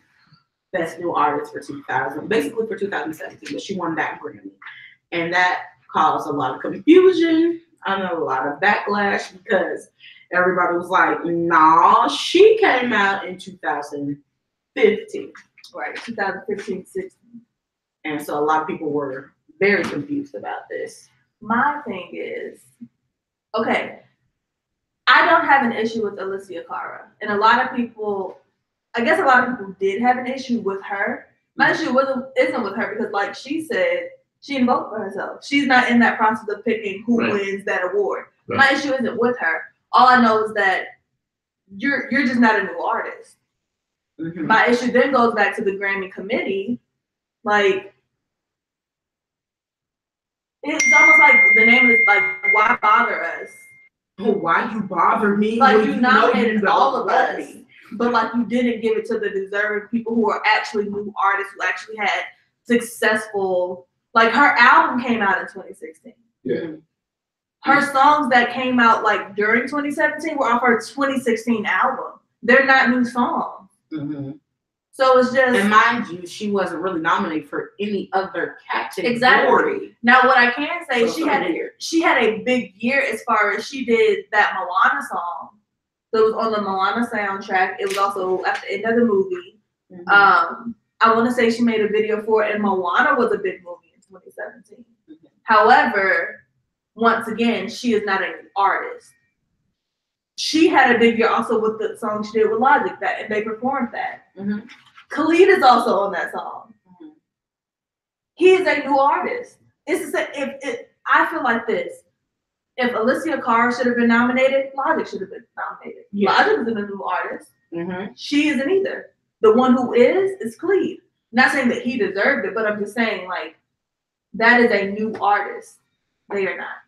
S2: Best New Artist for 2017, but she won that Grammy. And that caused a lot of confusion. I know a lot of backlash because everybody was like, nah, she came out in 2015.
S3: Right, 2015, 16.
S2: And so a lot of people were very confused about this.
S3: My thing is, okay, I don't have an issue with Alyssa Cara. And a lot of people did have an issue with her. My issue isn't with her because, like she said, she didn't vote for herself. She's not in that process of picking who wins that award. Right. My issue isn't with her. All I know is that you're just not a new artist. Mm-hmm. My issue then goes back to the Grammy committee. Like, it's almost like the name is like, why bother us?
S2: Why you bother me?
S3: Like, you nominated all of us, but like you didn't give it to the deserving people who are actually new artists who actually had successful. Like, her album came out in 2016.
S5: Yeah.
S3: Her songs that came out like during 2017 were off her 2016 album. They're not new songs. Mm-hmm. So it's just.
S2: And mind you, she wasn't really nominated for any other category.
S3: Exactly. Now, what I can say, she had a big year as far as she did that Moana song. So it was on the Moana soundtrack. It was also at the end of the movie. Mm-hmm. I want to say she made a video for it, and Moana was a big movie in 2017. Mm-hmm. However, once again, she is not an artist. She had a big year also with the song she did with Logic, and they performed that. Mm-hmm. Khalid is also on that song. Mm-hmm. He is a new artist. I feel like this. If Alyssa Cara should have been nominated, Logic should have been nominated. Yeah. Logic isn't a new artist. Mm-hmm. She isn't either. The one who is Khalid. Not saying that he deserved it, but I'm just saying, like, that is a new artist. They are not.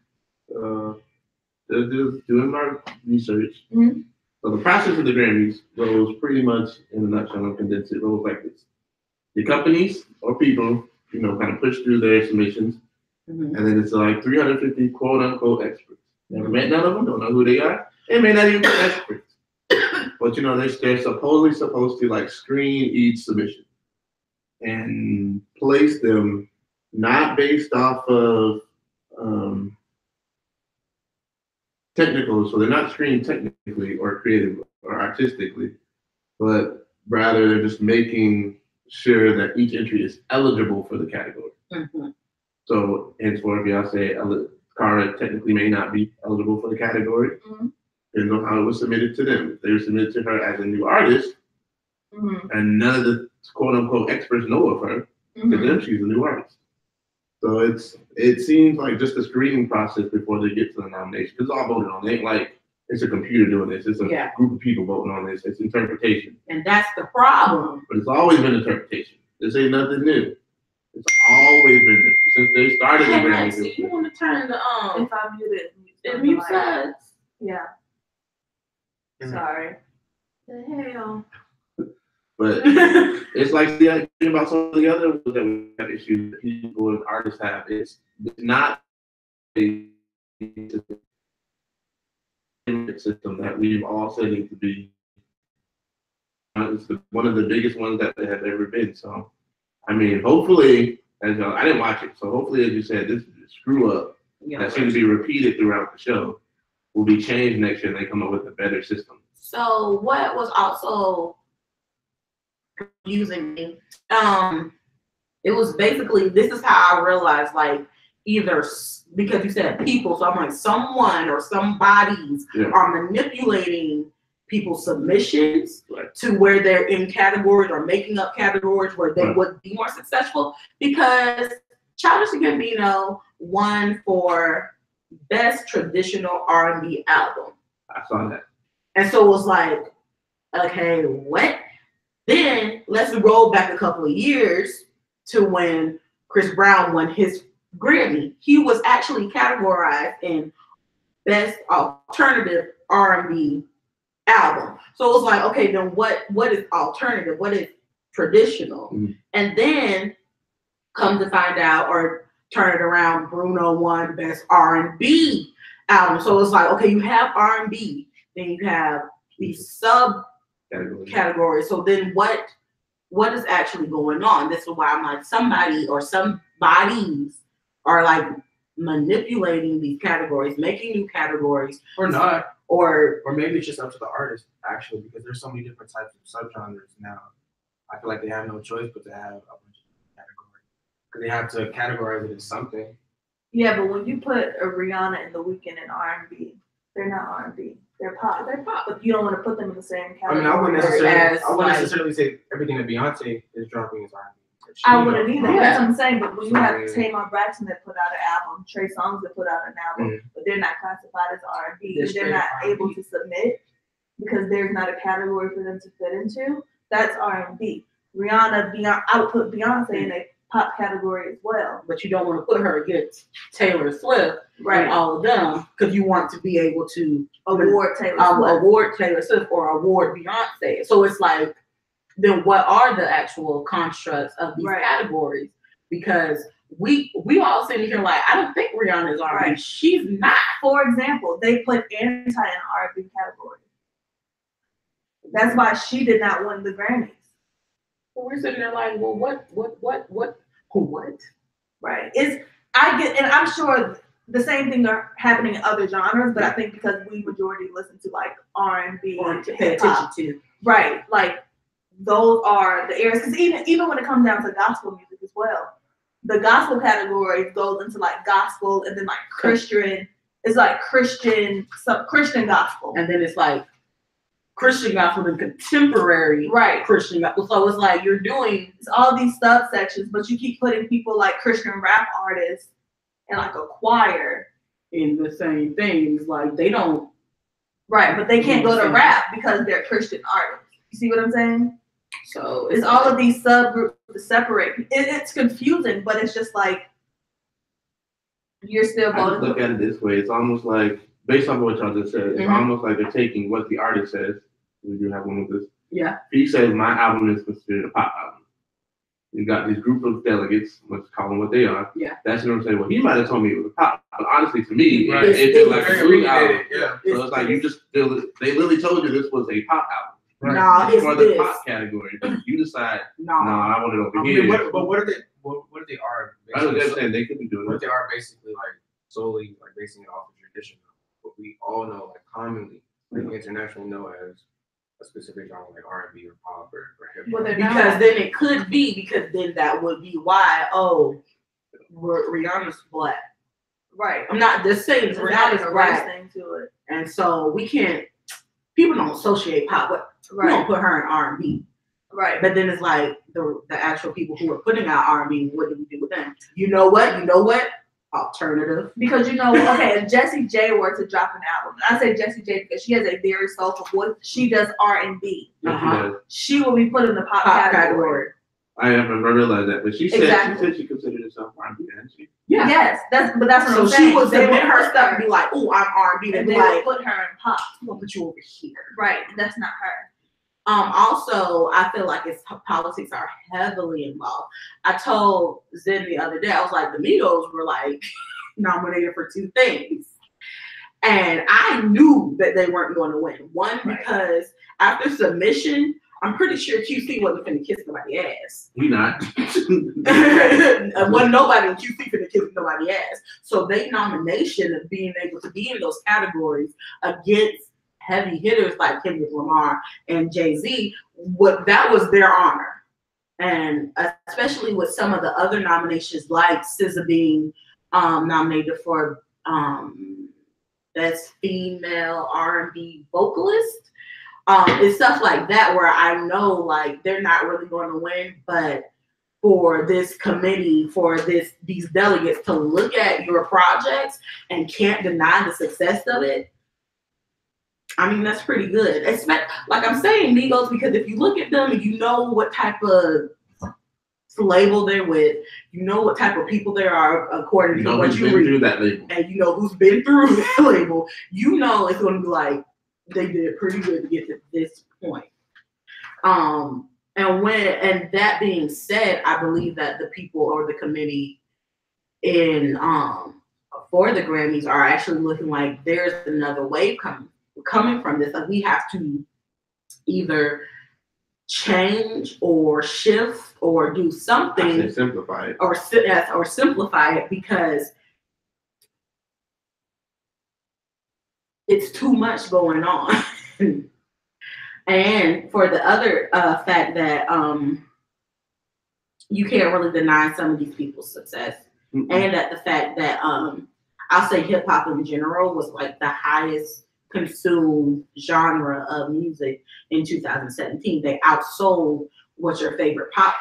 S1: Just doing my research. Mm-hmm. So the process of the Grammys goes pretty much, in a nutshell, and condense it, goes like this. The companies or people, kind of push through their submissions, mm-hmm. and then it's like 350 quote-unquote experts. Never met none of them, don't know who they are. They may not even be experts. But, they're supposedly supposed to, like, screen each submission and place them not based off of technical, so they're not screened technically or creatively or artistically, but rather they're just making sure that each entry is eligible for the category.
S2: Mm-hmm.
S1: So, henceforth, Beyonce, Cara technically may not be eligible for the category.
S3: Mm-hmm.
S1: Depends on how it was submitted to them. If they were submitted to her as a new artist, and none of the quote unquote experts know of her, to them she's a new artist. So it seems like just a screening process before they get to the nomination. Because it's all voted on. It ain't like it's a computer doing this. It's a group of people voting on this. It's interpretation.
S2: And that's the problem.
S1: But it's always been interpretation. This ain't nothing new. It's always been this since they started the Grammys.
S2: So you want to turn the
S3: If I mute it,
S2: mute Cuzz.
S3: Yeah. Sorry.
S2: The hell.
S1: But it's like the thing about some of the other ones that we have issues that people and artists have. It's not a system that we've all said needs to be. It's one of the biggest ones that there have ever been. So, I mean, hopefully, as y'all, I didn't watch it, so hopefully, as you said, this screw up that seems to be repeated throughout the show will be changed next year and they come up with a better system.
S2: So, what was also confusing me, it was basically, this is how I realized, like, either because you said people, so I'm like, someone or some bodies are manipulating people's submissions to where they're in categories or making up categories where they would be more successful. Because Childish Gambino won for Best Traditional R&B Album.
S1: I saw that.
S2: And so it was like, okay, what? Then let's roll back a couple of years to when Chris Brown won his Grammy. He was actually categorized in Best Alternative R&B Album. So it was like, okay, then what is alternative? What is traditional?
S1: Mm-hmm.
S2: And then come to find out, or turn it around, Bruno won Best R&B Album. So it's like, okay, you have R&B, then you have these sub categories. So then what is actually going on? This is why I'm like, somebody or some bodies are like manipulating these categories, making new categories,
S5: or not,
S2: or
S5: maybe it's just up to the artist actually, because there's so many different types of subgenres now. I feel like they have no choice but to have a bunch of categories because they have to categorize it as something.
S3: Yeah, but when you put a Rihanna and The Weeknd in R&B, they're not R&B. They're pop. They're pop. But you don't want to put them in the same category.
S5: I mean, I wouldn't necessarily say everything that Beyonce is dropping is R&B.
S3: I wouldn't either. That's what I'm saying. But when you have Tamar Braxton that put out an album, Trey Songz that put out an album, but they're not classified as R&B, they're not able to submit because there's not a category for them to fit into. That's R&B. Rihanna, I would put Beyonce in a pop category as well.
S2: But you don't want to put her against Taylor Swift, and all of them, because you want to be able to award Taylor Swift or award Beyonce. So it's like, then what are the actual constructs of these categories? Because we all sitting here like, I don't think Rihanna is R&B. She's not.
S3: For example, they put Anti in R&B category. That's why she did not win the Grammys.
S2: Well, we're sitting there like, well, what?
S3: Right. I get, and I'm sure the same things are happening in other genres, but I think because we majority listen to like R&B
S2: or to pay attention to.
S3: Right. Like, those are the areas, because even when it comes down to gospel music as well, the gospel category goes into like gospel and then like Christian. It's like Christian gospel,
S2: and then it's like Christian gospel and contemporary Christian gospel. So it's like you're doing
S3: all these subsections, but you keep putting people like Christian rap artists and like a choir
S2: in the same things. Like they don't
S3: but they can't go to rap because they're Christian artists. You see what I'm saying?
S2: So
S3: it's all of these subgroups to separate. It's confusing, but it's just like you're still voting.
S1: I look at it this way. It's almost like, based on what y'all just said, it's almost like they're taking what the artist says. We do have one with this.
S2: Yeah.
S1: He says my album is considered a pop album. You got this group of delegates, let's call them what they are.
S2: Yeah.
S1: That's what I'm saying. Well, he might have told me it was a pop, but honestly, to me, it feels like a group album.
S5: Yeah.
S1: So it's like you just feel it. They literally told you this was a pop album.
S2: No, it's
S1: for the pop category, but you decide. No, I want it over here.
S5: But what are they? What they are?
S1: I was just saying they could be doing.
S5: What they are basically like solely like basing it off of tradition, what we all know like commonly, like internationally know as a specific genre like R&B or pop or hip
S3: Well,
S5: hop.
S3: they're
S2: Because
S3: not.
S2: then it could be, because then that would be why, Rihanna's black.
S3: Right.
S2: I'm not just saying
S3: It's not
S2: Rihanna's
S3: a race
S2: black.
S3: thing to it.
S2: And so we can't, people don't associate pop with, we don't put her in R&B.
S3: Right.
S2: But then it's like the actual people who are putting out R&B, what do we do with them? You know what? Alternative.
S3: Because okay, if Jessie J were to drop an album, I say Jessie J because she has a very soulful voice. She does R&B. She will be put in the pop category.
S1: I haven't realized that, but she said she considered herself R&B, didn't she?
S2: Yeah.
S3: Yes, but that's what I'm
S2: So
S3: saying.
S2: she would
S3: They
S2: submit
S3: will
S2: her
S3: put
S2: stuff and be like, "Oh, I'm R&B,"
S3: and
S2: be
S3: they
S2: like,
S3: will put her in pop.
S2: "We'll put you over here."
S3: Right. That's not her.
S2: Also, I feel like politics are heavily involved. I told Zen the other day, I was like, the Migos were like nominated for 2 things. And I knew that they weren't going to win. One, because after submission, I'm pretty sure QC wasn't going to kiss nobody's ass.
S1: We not.
S2: Wasn't nobody in QC going to kiss nobody's ass. So their nomination of being able to be in those categories against heavy hitters like Kendrick Lamar and Jay-Z, that was their honor. And especially with some of the other nominations, like SZA being nominated for Best Female R&B Vocalist. It's stuff like that where I know like they're not really going to win, but for this committee, for these delegates to look at your projects and can't deny the success of it, I mean, that's pretty good. Like I'm saying, Migos, because if you look at them and you know what type of label they're with, you know what type of people there are according to what you read,
S1: through that label,
S2: and you know who's been through that label, you know it's going to be like they did pretty good to get to this point. And that being said, I believe that the people or the committee in for the Grammys are actually looking like there's another wave coming from this. Like we have to either change or shift or do something,
S1: simplify it,
S2: or simplify it, because it's too much going on. And for the other fact that you can't really deny some of these people's success, and that the fact that I'll say hip hop in general was like the highest consumed genre of music in 2017. They outsold what your favorite pop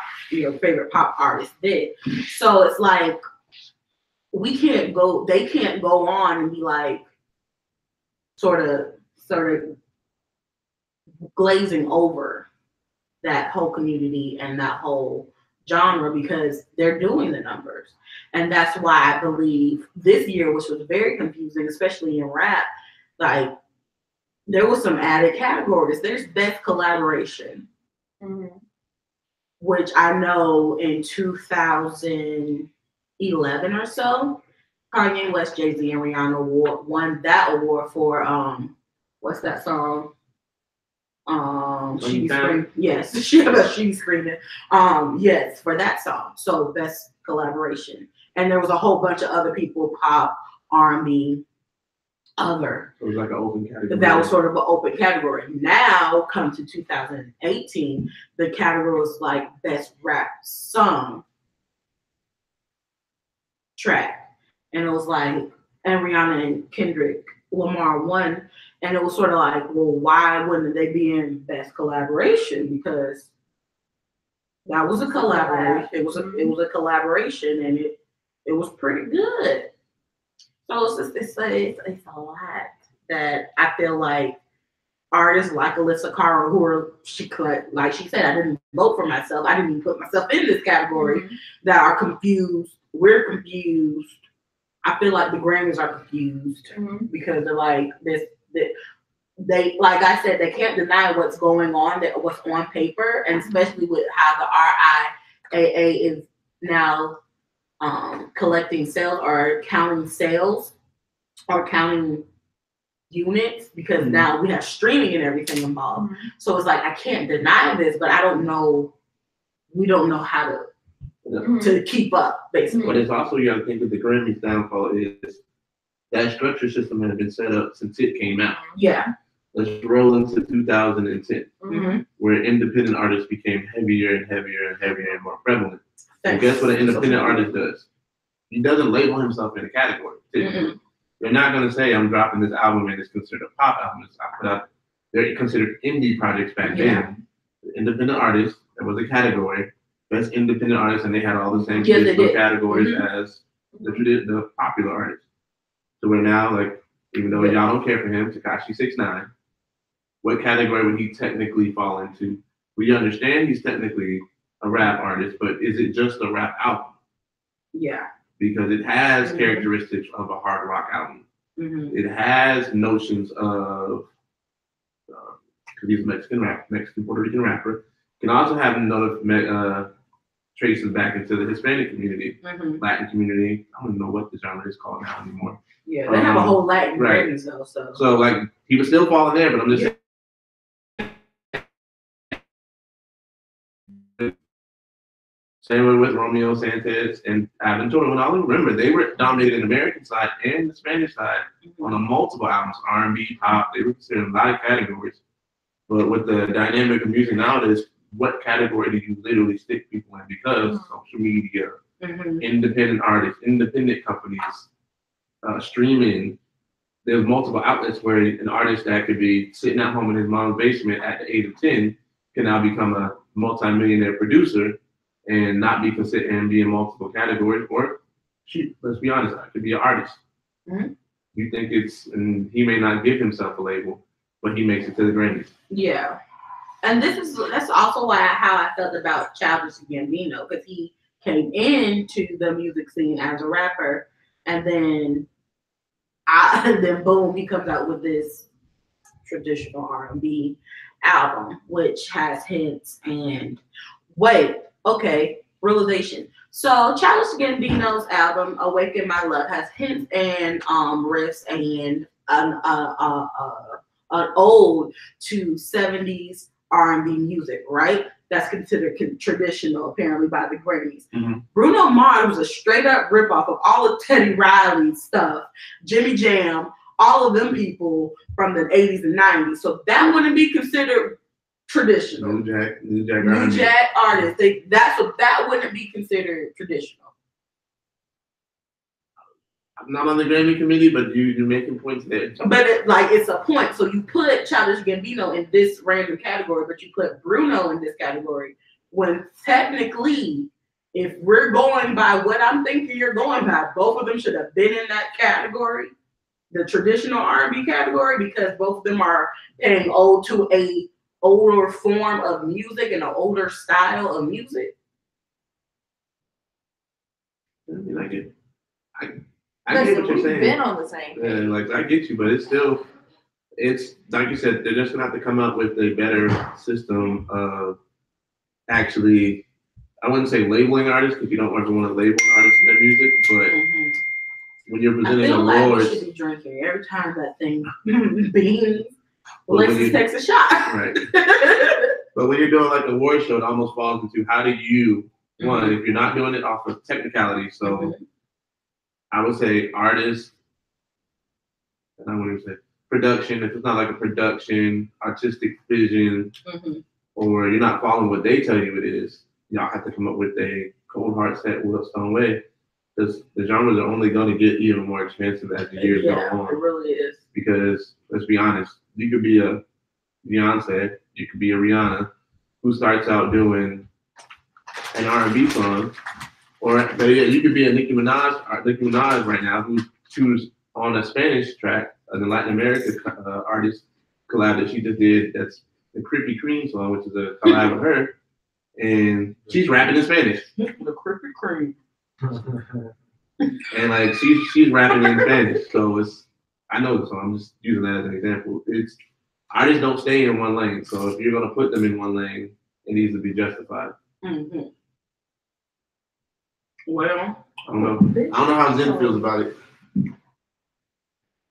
S2: artist did. So it's like they can't go on and be like sort of glazing over that whole community and that whole genre, because they're doing the numbers. And that's why I believe this year, which was very confusing, especially in rap, like there was some added categories. There's best collaboration, which I know in 2011 or so, Kanye West, Jay-Z, and Rihanna won that award for what's that song? She Be Screaming. Yes, She Be Screaming. Yes, for that song. So best collaboration. And there was a whole bunch of other people, pop, R&B, other.
S1: It was like an open category.
S2: That was sort of an open category. Now, come to 2018, the category was like best rap song track. And it was like, and Rihanna and Kendrick Lamar won. And it was sort of like, well, why wouldn't they be in best collaboration? Because that was a collaboration. It was a collaboration, and it was pretty good. So it's a lot that I feel like artists like Alyssa Cara, like she said, I didn't vote for myself. I didn't even put myself in this category. That are confused. We're confused. I feel like the Grammys are confused because they're like this. They, like I said, they can't deny what's going on, what's on paper, and especially with how the RIAA is now collecting sales or counting sales or counting units, because now we have streaming and everything involved. So it's like I can't deny this, but I don't know. We don't know how to keep up, basically.
S1: But it's also, you got to think that the Grammys downfall is that structure system has been set up since it came out.
S2: Yeah.
S1: let's roll into 2010,
S2: Mm-hmm.
S1: where independent artists became heavier and heavier and heavier and more prevalent. And guess what an independent artist does? He doesn't label himself in a category.
S2: Mm-hmm.
S1: They're not going to say, I'm dropping this album and it's considered a pop album. I put out, they're considered indie projects back then. Independent artists, there was a category, best independent artists, and they had all the same traditional categories as the popular artists. So we're now, like, even though y'all don't care for him, Tekashi 6ix9ine, what category would he technically fall into? We understand he's technically a rap artist, but is it just a rap album?
S2: Yeah.
S1: Because it has characteristics of a hard rock album.
S2: Mm-hmm.
S1: It has notions of, because he's a Mexican Puerto Rican rapper, can also have another traces back into the Hispanic community, Latin community. I don't know what the genre is called now anymore.
S2: Yeah, they have a whole Latin Grammys though. So
S1: like he was still falling there, but I'm just saying. Same way with Romeo Santos and Aventura. When I remember, they were dominated in the American side and the Spanish side on a multiple albums, R&B, pop. They were considered a lot of categories. But with the dynamic of music nowadays, what category do you literally stick people in? Because social media, independent artists, independent companies, streaming, there's multiple outlets where an artist that could be sitting at home in his mom's basement at the age of 10 can now become a multi-millionaire producer and not be considered and be in multiple categories. Or, let's be honest, I could be an artist. You think and he may not give himself a label, but he makes it to the Grammys.
S2: Yeah. And that's also how I felt about Childish Gambino, because he came into the music scene as a rapper, and then boom, he comes out with this traditional R&B album, which has hints and realization. So Childish Gambino's album, Awaken My Love, has hints and riffs and an ode to 70s R&B music, right? That's considered traditional, apparently, by the Grammys. Bruno Mars was a straight up ripoff of all of Teddy Riley's stuff, Jimmy Jam, all of them people from the 80s and 90s. So that wouldn't be considered traditional.
S1: New
S2: Jack artists. That wouldn't be considered traditional.
S1: I'm not on the Grammy committee, but you're making points there.
S2: But it's a point. So you put Childish Gambino in this random category, but you put Bruno in this category, when technically, if we're going by what I'm thinking you're going by, both of them should have been in that category, the traditional R&B category, because both of them are paying ode to a older form of music and an older style of music.
S1: I mean, I get what you're
S3: we've
S1: saying.
S3: Been on the same page.
S1: Like I get you, but it's like you said, they're just gonna have to come up with a better system of actually, I wouldn't say labeling artists, because you don't ever want to label artists in their music, but when you're presenting awards,
S2: like we should be drinking every time that thing beans. Alexis takes a shot.
S1: Right. But when you're doing like an award show, it almost falls into how do you one, if you're not doing it off of technicality, so I would say artist, and I wouldn't say production. If it's not like a production, artistic vision, or you're not following what they tell you it is, y'all have to come up with a cold hard set Stone way. Because the genres are only going to get even more expensive as the years go on.
S2: It really is.
S1: Because let's be honest, you could be a Beyonce, you could be a Rihanna, who starts out doing an R&B song. But you could be a Nicki Minaj right now, who's on a Spanish track, the Latin American artist collab that she just did. That's the Krispy Kreme song, which is a collab with her, and she's rapping in Spanish.
S2: The Krispy Kreme.
S1: And like she's rapping in Spanish, so I know the song. I'm just using that as an example. Artists don't stay in one lane, so if you're gonna put them in one lane, it needs to be justified.
S2: Well,
S1: I don't know how Zen feels about it.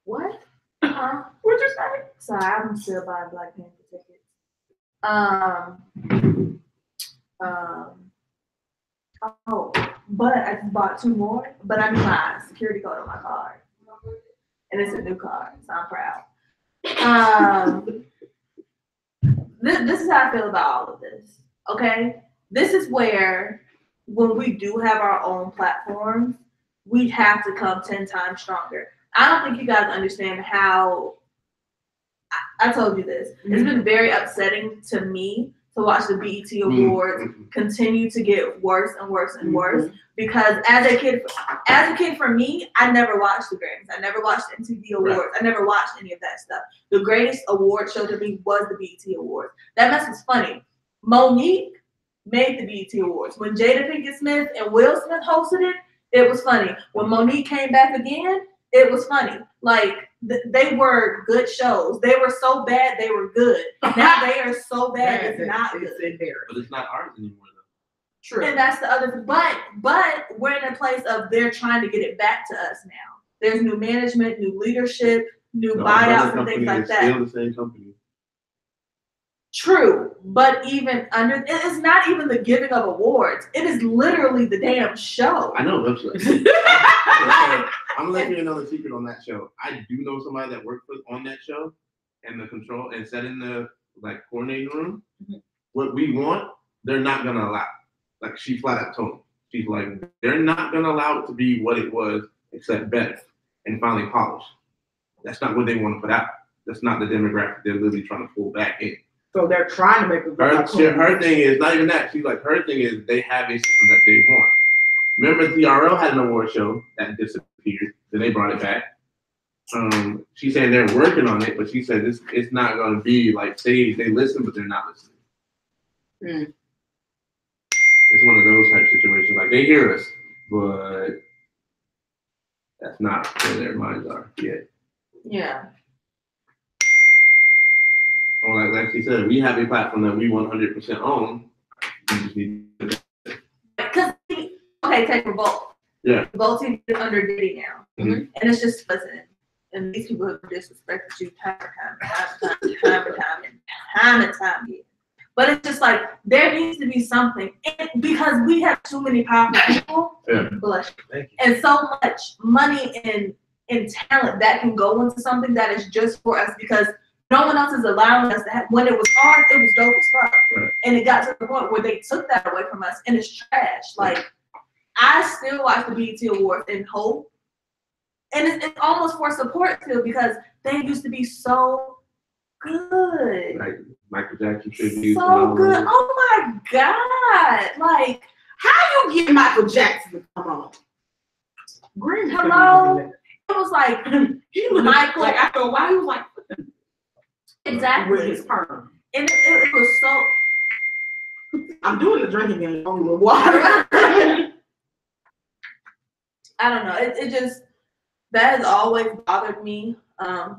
S3: What?
S2: What'd you say?
S3: Sorry, I'm still buying Black Panther tickets. But I just bought 2 more. But I need my security code on my card, and it's a new card, so I'm proud. how I feel about all of this. Okay, this is where when we do have our own platforms, we have to come 10 times stronger. I don't think you guys understand how. I told you this. It's been very upsetting to me to watch the BET Awards continue to get worse and worse and worse. Because as a kid, for me, I never watched the Grammys. I never watched MTV Awards. Right. I never watched any of that stuff. The greatest award show to me was the BET Awards. That mess was funny. Monique made the BET Awards. When Jada Pinkett Smith and Will Smith hosted it, it was funny. When Monique came back again, it was funny. Like, they were good shows. They were so bad, they were good. Now they are so bad, it's not good.
S1: But it's not art anymore, though.
S3: True. And that's the other, but we're in a place of they're trying to get it back to us now. There's new management, new leadership, new buyouts and things like that.
S1: Still the same company.
S3: True, but even under, it's not even the giving of awards. It is literally the damn show.
S1: I know. I'm gonna let you know the secret on that show. I do know somebody that worked on that show, and the control and sat in the coordinating room. What we want, they're not gonna allow. Like, she flat out told me, she's like, they're not gonna allow it to be what it was, except better and finally polished. That's not what they want to put out. That's not the demographic they're literally trying to pull back in.
S6: So they're trying to make a
S1: good her thing is not even that. She's like, her thing is they have a system that they want. Remember, TRL had an award show that disappeared. Then they brought it back. She's saying they're working on it, but she said it's not going to be like they listen, but they're not listening. It's one of those type situations. Like, they hear us, but that's not where their minds are yet.
S3: Yeah.
S1: Or like she said, we have a platform that we 100% own. We just need to.
S3: Because, okay, take Revolt.
S1: Yeah.
S3: Revolt is under Diddy now. And it's just, listen, and these people have disrespected you time and time again. But it's just like, there needs to be something. And because we have too many powerful people, bless you, and so much money and talent that can go into something that is just for us, because no one else is allowing us to have. When it was ours, it was dope as fuck. And it got to the point where they took that away from us, and it's trash. Like, I still watch the BET Awards in hope. And it's almost for support still, because they used to be so good.
S1: Like Michael Jackson tribute.
S3: So good. Oh my God. Like,
S6: how you get Michael Jackson to come on?
S3: Green, hello? It was like, Michael.
S6: Like, after a while, he was like,
S3: exactly.
S6: With his perm.
S3: And it was so.
S6: I'm doing the drinking game only with water.
S3: I don't know. It just, that has always bothered me.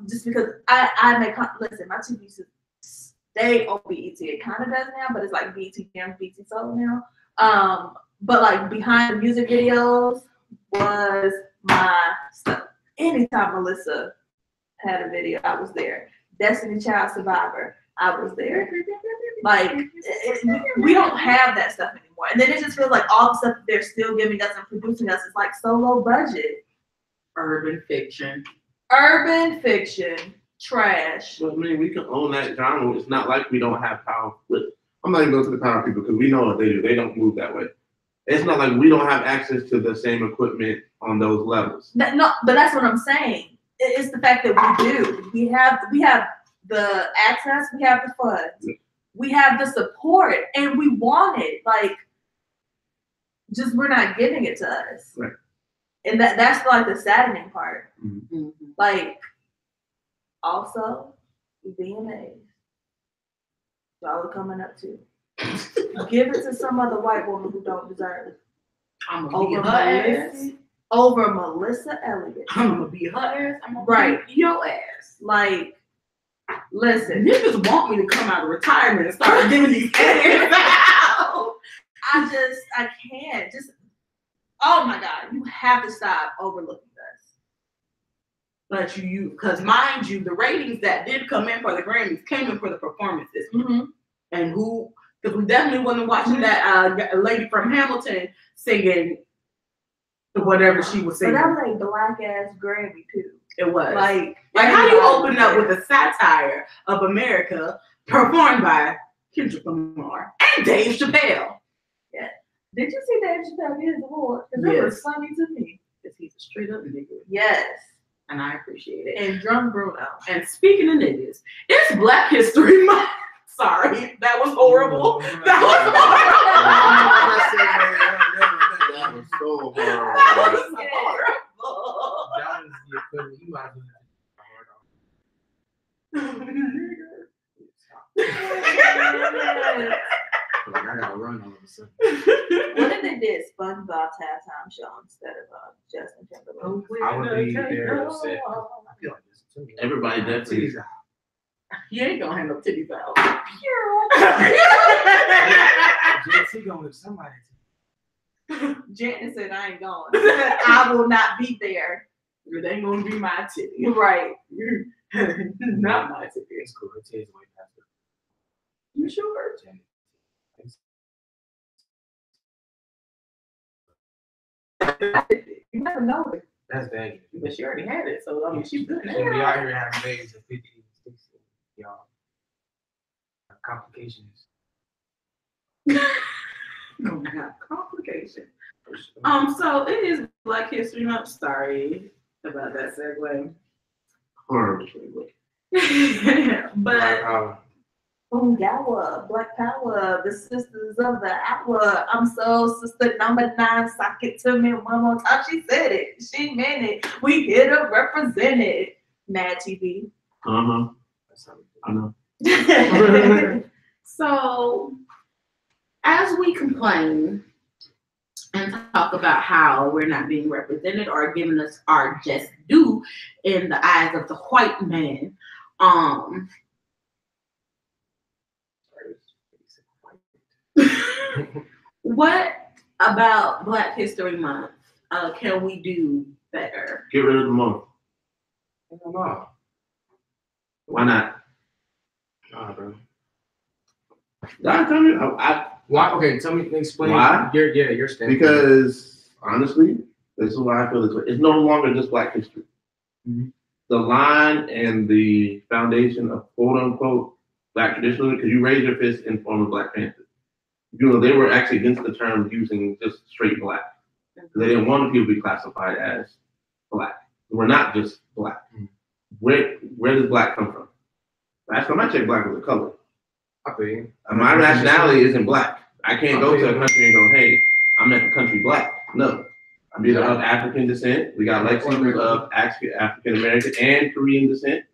S3: Just because I make, listen, my TV used to stay on BET. It kind of does now, but it's like BET Jam, BET Soul now. But like, behind the music videos was my stuff. Anytime Melissa had a video, I was there. Destiny Child Survivor, I was there. Like, we don't have that stuff anymore. And then it just feels like all the stuff that they're still giving us and producing us is like so low budget.
S6: Urban fiction,
S3: trash.
S1: Well, I mean, we can own that genre. It's not like we don't have power. I'm not even going to the power people, because we know what they do. They don't move that way. It's not like we don't have access to the same equipment on those levels.
S3: No, but that's what I'm saying. It's the fact that we do. We have the access. We have the funds. We have the support, and we want it. Like, just we're not giving it to us.
S1: Right.
S3: And that's like the saddening part.
S1: Mm-hmm.
S3: Like, also, VMAs. Y'all are coming up too. Give it to some other white woman who don't deserve it.
S6: I'm gonna be her ass.
S3: Over Melissa Elliott.
S6: I'm gonna be her ass. I'm gonna
S3: right.
S6: be your ass.
S3: Like, listen.
S6: Niggas want me to come out of retirement and start giving these ass out.
S3: I can't. Just, oh my God, you have to stop overlooking us.
S6: But because mind you, the ratings that did come in for the Grammys came in for the performances. And because we definitely wasn't watching that lady from Hamilton singing whatever she was singing.
S3: But that was a black ass Grammy too.
S6: It was.
S3: Like
S6: how you open up with a satire of America performed by Kendrick Lamar, and Dave Chappelle.
S3: Did you see Dave Chappelle get his award? Because it was funny to me.
S6: Because he's a straight up nigga.
S3: Yes.
S6: And I appreciate it.
S3: And drunk Bruno.
S6: And speaking of niggas, it's Black History Month. Sorry, that was horrible. That was
S5: That was so horrible.
S6: That was horrible.
S5: That was the equivalent. You might as well like I gotta run all of a sudden.
S3: What if they did SpongeBob's halftime show instead of Justin Timberlake?
S5: I would be there upset. I feel like this too.
S1: Everybody definitely.
S6: You ain't gonna have no titties out.
S5: JT going with somebody.
S3: Janet said, I ain't going. I will not be there.
S6: It ain't gonna be my titty.
S3: Right.
S6: Not my titty.
S5: It's cool. It tastes way faster.
S6: You sure?
S3: You never know it.
S5: That's dangerous.
S6: But she already had it, so I mean she's good
S5: She'll be
S6: now.
S5: out here having babies at 50, 60, y'all. Complications.
S6: Gonna have complications. So it is Black History Month. Sorry about that segue.
S1: Horrible.
S6: But
S3: Oh, Yawa, Black Power, the sisters of the hour. I'm so sister number 9. Sock it to me one more time. She said it. She meant it. We here to represent it. Mad TV.
S1: I know.
S6: So, as we complain and talk about how we're not being represented or giving us our just due in the eyes of the white man, what about Black History Month can we do better?
S1: Get rid of the month.
S5: I don't know.
S1: Why not?
S5: Nah, bro.
S1: I tell you,
S5: Why? Okay, tell me, explain.
S1: Why?
S5: Your standpoint.
S1: Because honestly, this is why I feel this way. It's no longer just Black history.
S5: Mm-hmm.
S1: The line and the foundation of quote unquote Black traditionalism, because you raise your fist in form of Black Panthers. You know, they were actually against the term using just straight Black. They didn't want people to be classified as Black. We're not just Black.
S5: Mm-hmm.
S1: Where does Black come from? Last time I checked, Black was a color.
S5: I feel you.
S1: My nationality isn't Black. I can't go to a country and go, hey, I'm at the country Black. No. I'm either of African descent. We got Lexi who's of African American and Korean descent.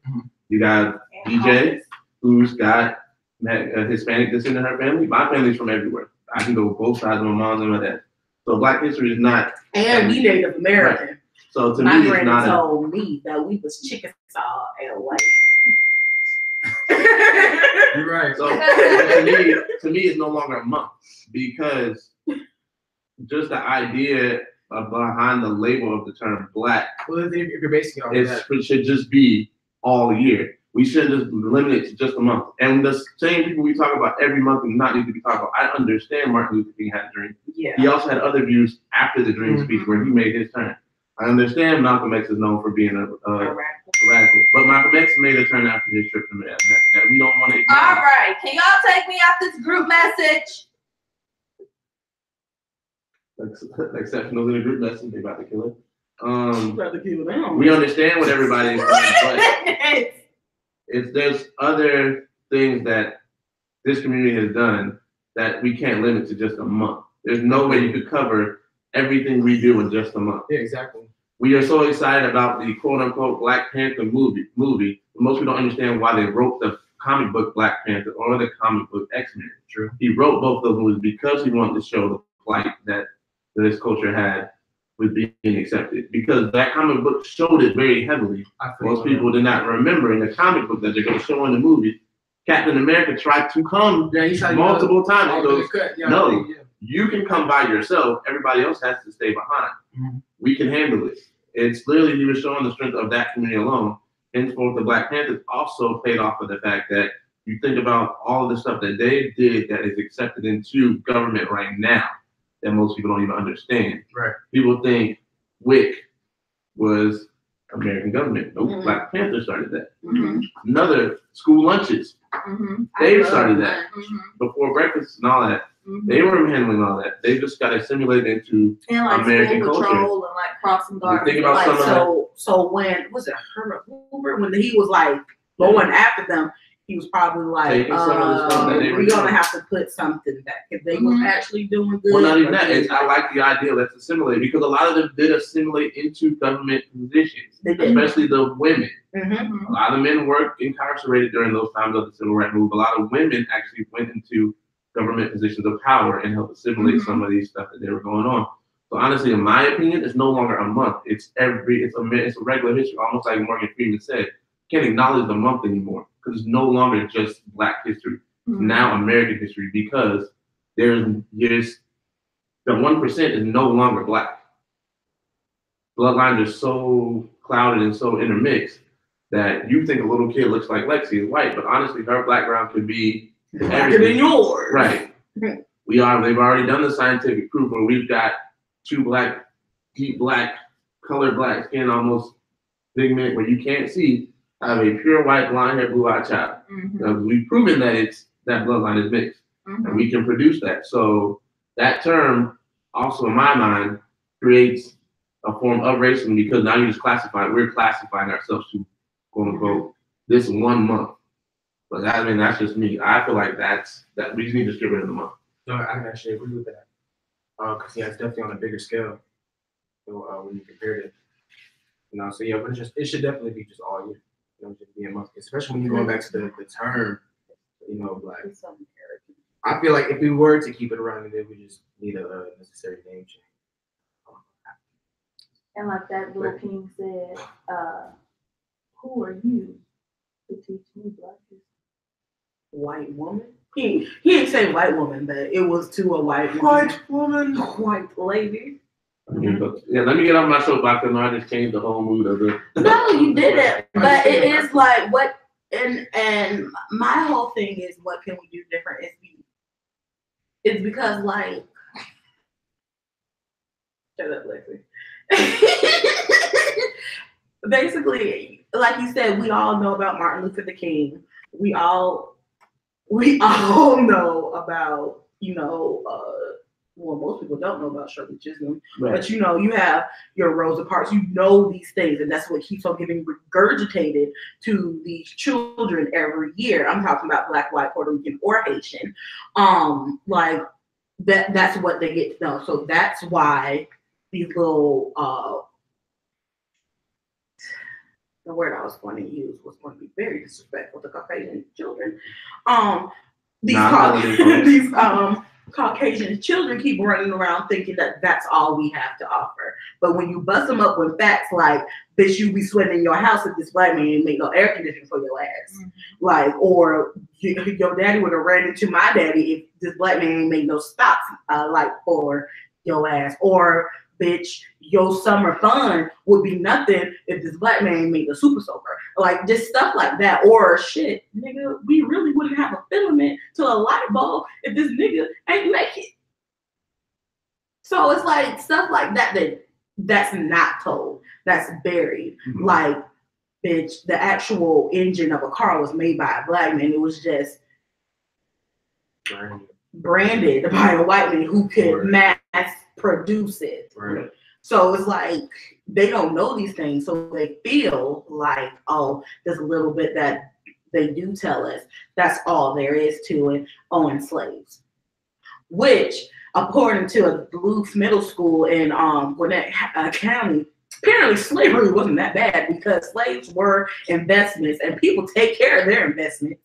S1: You got DJ who's got Hispanic descent in her family. My family's from everywhere. I can go both sides of my mom's and my dad's. So Black history is not.
S6: And we Native American.
S1: Right. So to
S6: my
S1: me, it's not.
S6: My granny told me that we was Chickasaw and white.
S5: You're right.
S1: So to me, it's no longer a month because just the idea behind the label of the term Black,
S5: well, if you're basing it on that,
S1: it should just be all year. We shouldn't just limit it to just a month. And the same people we talk about every month and not need to be talked about. I understand Martin Luther King had a dream.
S6: Yeah.
S1: He also had other views after the dream speech where he made his turn. I understand Malcolm X is known for being a radical, but Malcolm X made a turn after his trip to America that we don't want to ignore.
S3: All right, can y'all take me off this group message?
S1: Exceptional in a group message, they about to kill it.
S6: About to kill them.
S1: We understand what everybody is doing, but there's other things that this community has done that we can't limit to just a month. There's no way you could cover everything we do in just a month.
S5: Yeah, exactly.
S1: We are so excited about the quote-unquote Black Panther movie. Most people don't understand why they wrote the comic book Black Panther or the comic book X-Men.
S5: True.
S1: He wrote both those movies because he wanted to show the plight that this culture had with being accepted. Because that comic book showed it very heavily. Most people did not remember in the comic book that they're going to show in the movie. Captain America tried to come multiple times. No, you can come by yourself. Everybody else has to stay behind.
S5: Mm-hmm.
S1: We can handle it. It's clearly he was showing the strength of that community alone. Henceforth, the Black Panthers also played off of the fact that you think about all of the stuff that they did that is accepted into government right now that most people don't even understand.
S5: Right.
S1: People think WIC was American government. Nope,
S2: Mhm.
S1: Black Panther started that.
S2: Mhm.
S1: Another, school lunches.
S3: Mhm.
S1: They
S2: I
S1: started
S2: love
S1: that.
S3: Mhm.
S1: Before breakfast and all that.
S3: Mhm.
S1: They weren't handling all that. They just got assimilated into
S3: And like
S1: American
S3: school
S1: culture.
S3: patrol and like crossing guards.
S1: Think about
S2: Like,
S1: some of that.
S6: so when was it Herbert Hoover when he was like going after them, he was probably like,
S1: Taking some of the stuff that they were
S6: we're gonna
S1: doing.
S6: have to put something back if they
S3: Mhm.
S6: was actually doing good.
S1: Well, not even
S6: or
S1: that.
S6: doing
S1: It's, I like the idea let's assimilate because a lot of them did assimilate into government positions,
S6: They did.
S1: especially the women.
S6: Mhm.
S1: A lot of men were incarcerated during those times of the civil rights movement. A lot of women actually went into government positions of power and helped assimilate some of these stuff that they were going on. So honestly, in my opinion, it's no longer a month. It's a regular history, almost like Morgan Freeman said. Can't acknowledge the month anymore because it's no longer just Black history. It's now American history because there's the 1% is no longer Black. Bloodlines are so clouded and so intermixed that you think a little kid looks like Lexi is white, but honestly, her background could be
S6: Blacker than yours.
S1: right. They've already done the scientific proof where we've got two Black, deep Black, colored Black skin, almost pigment where you can't see, have a pure white, blonde hair, blue eyed child. We've proven that that bloodline is mixed, and we can produce that. So that term, also in my mind, creates a form of racism because now we're classifying ourselves to quote unquote this 1 month. But that's just me. I feel like that we just need to get rid of the month.
S5: No, I can actually agree with that. Because it's definitely on a bigger scale. So when you compare it, so yeah, but it should definitely be just all year. Just be a month, especially when you're going back to the term, Black. I feel like if we were to keep it around, then we just need a necessary name change.
S3: And like that little king said, who are you to teach me Black history?
S6: White woman. He didn't say white woman, but it was to a white woman. White lady.
S1: Yeah, let me get off my soapbox because I just changed the whole mood of it.
S2: No, you didn't. But it is like what, and my whole thing is what can we do different? It's because like, shut up, Lexi. Basically, like you said, we all know about Martin Luther King. We all know about, well, most people don't know about Shirley Chisholm, but you have your Rosa Parks, these things, and that's what keeps on getting regurgitated to these children every year. I'm talking about Black, white, Puerto Rican, or Haitian. Like that's what they get to know. So that's why these little the word I was going to use was going to be very disrespectful to Caucasian children. These Caucasian children keep running around thinking that that's all we have to offer. But when you bust them up with facts like, bitch, you be sweating in your house if this Black man ain't make no air conditioning for your ass. Like, or your daddy would have ran into my daddy if this Black man ain't make no stops for your ass. Or, bitch, your summer fun would be nothing if this Black man ain't made the super soaker. Like, just stuff like that. Or, shit, nigga, we really wouldn't have a filament to a light bulb if this nigga ain't make it. So it's like stuff like that's not told. That's buried. Like, bitch, the actual engine of a car was made by a Black man. It was just branded by a white man who could mass produce it.
S5: Right.
S2: So it's like they don't know these things, so they feel like, oh, there's a little bit that they do tell us. That's all there is to it. Owning slaves, which according to a Duluth middle school in Gwinnett County, apparently slavery wasn't that bad because slaves were investments and people take care of their investments.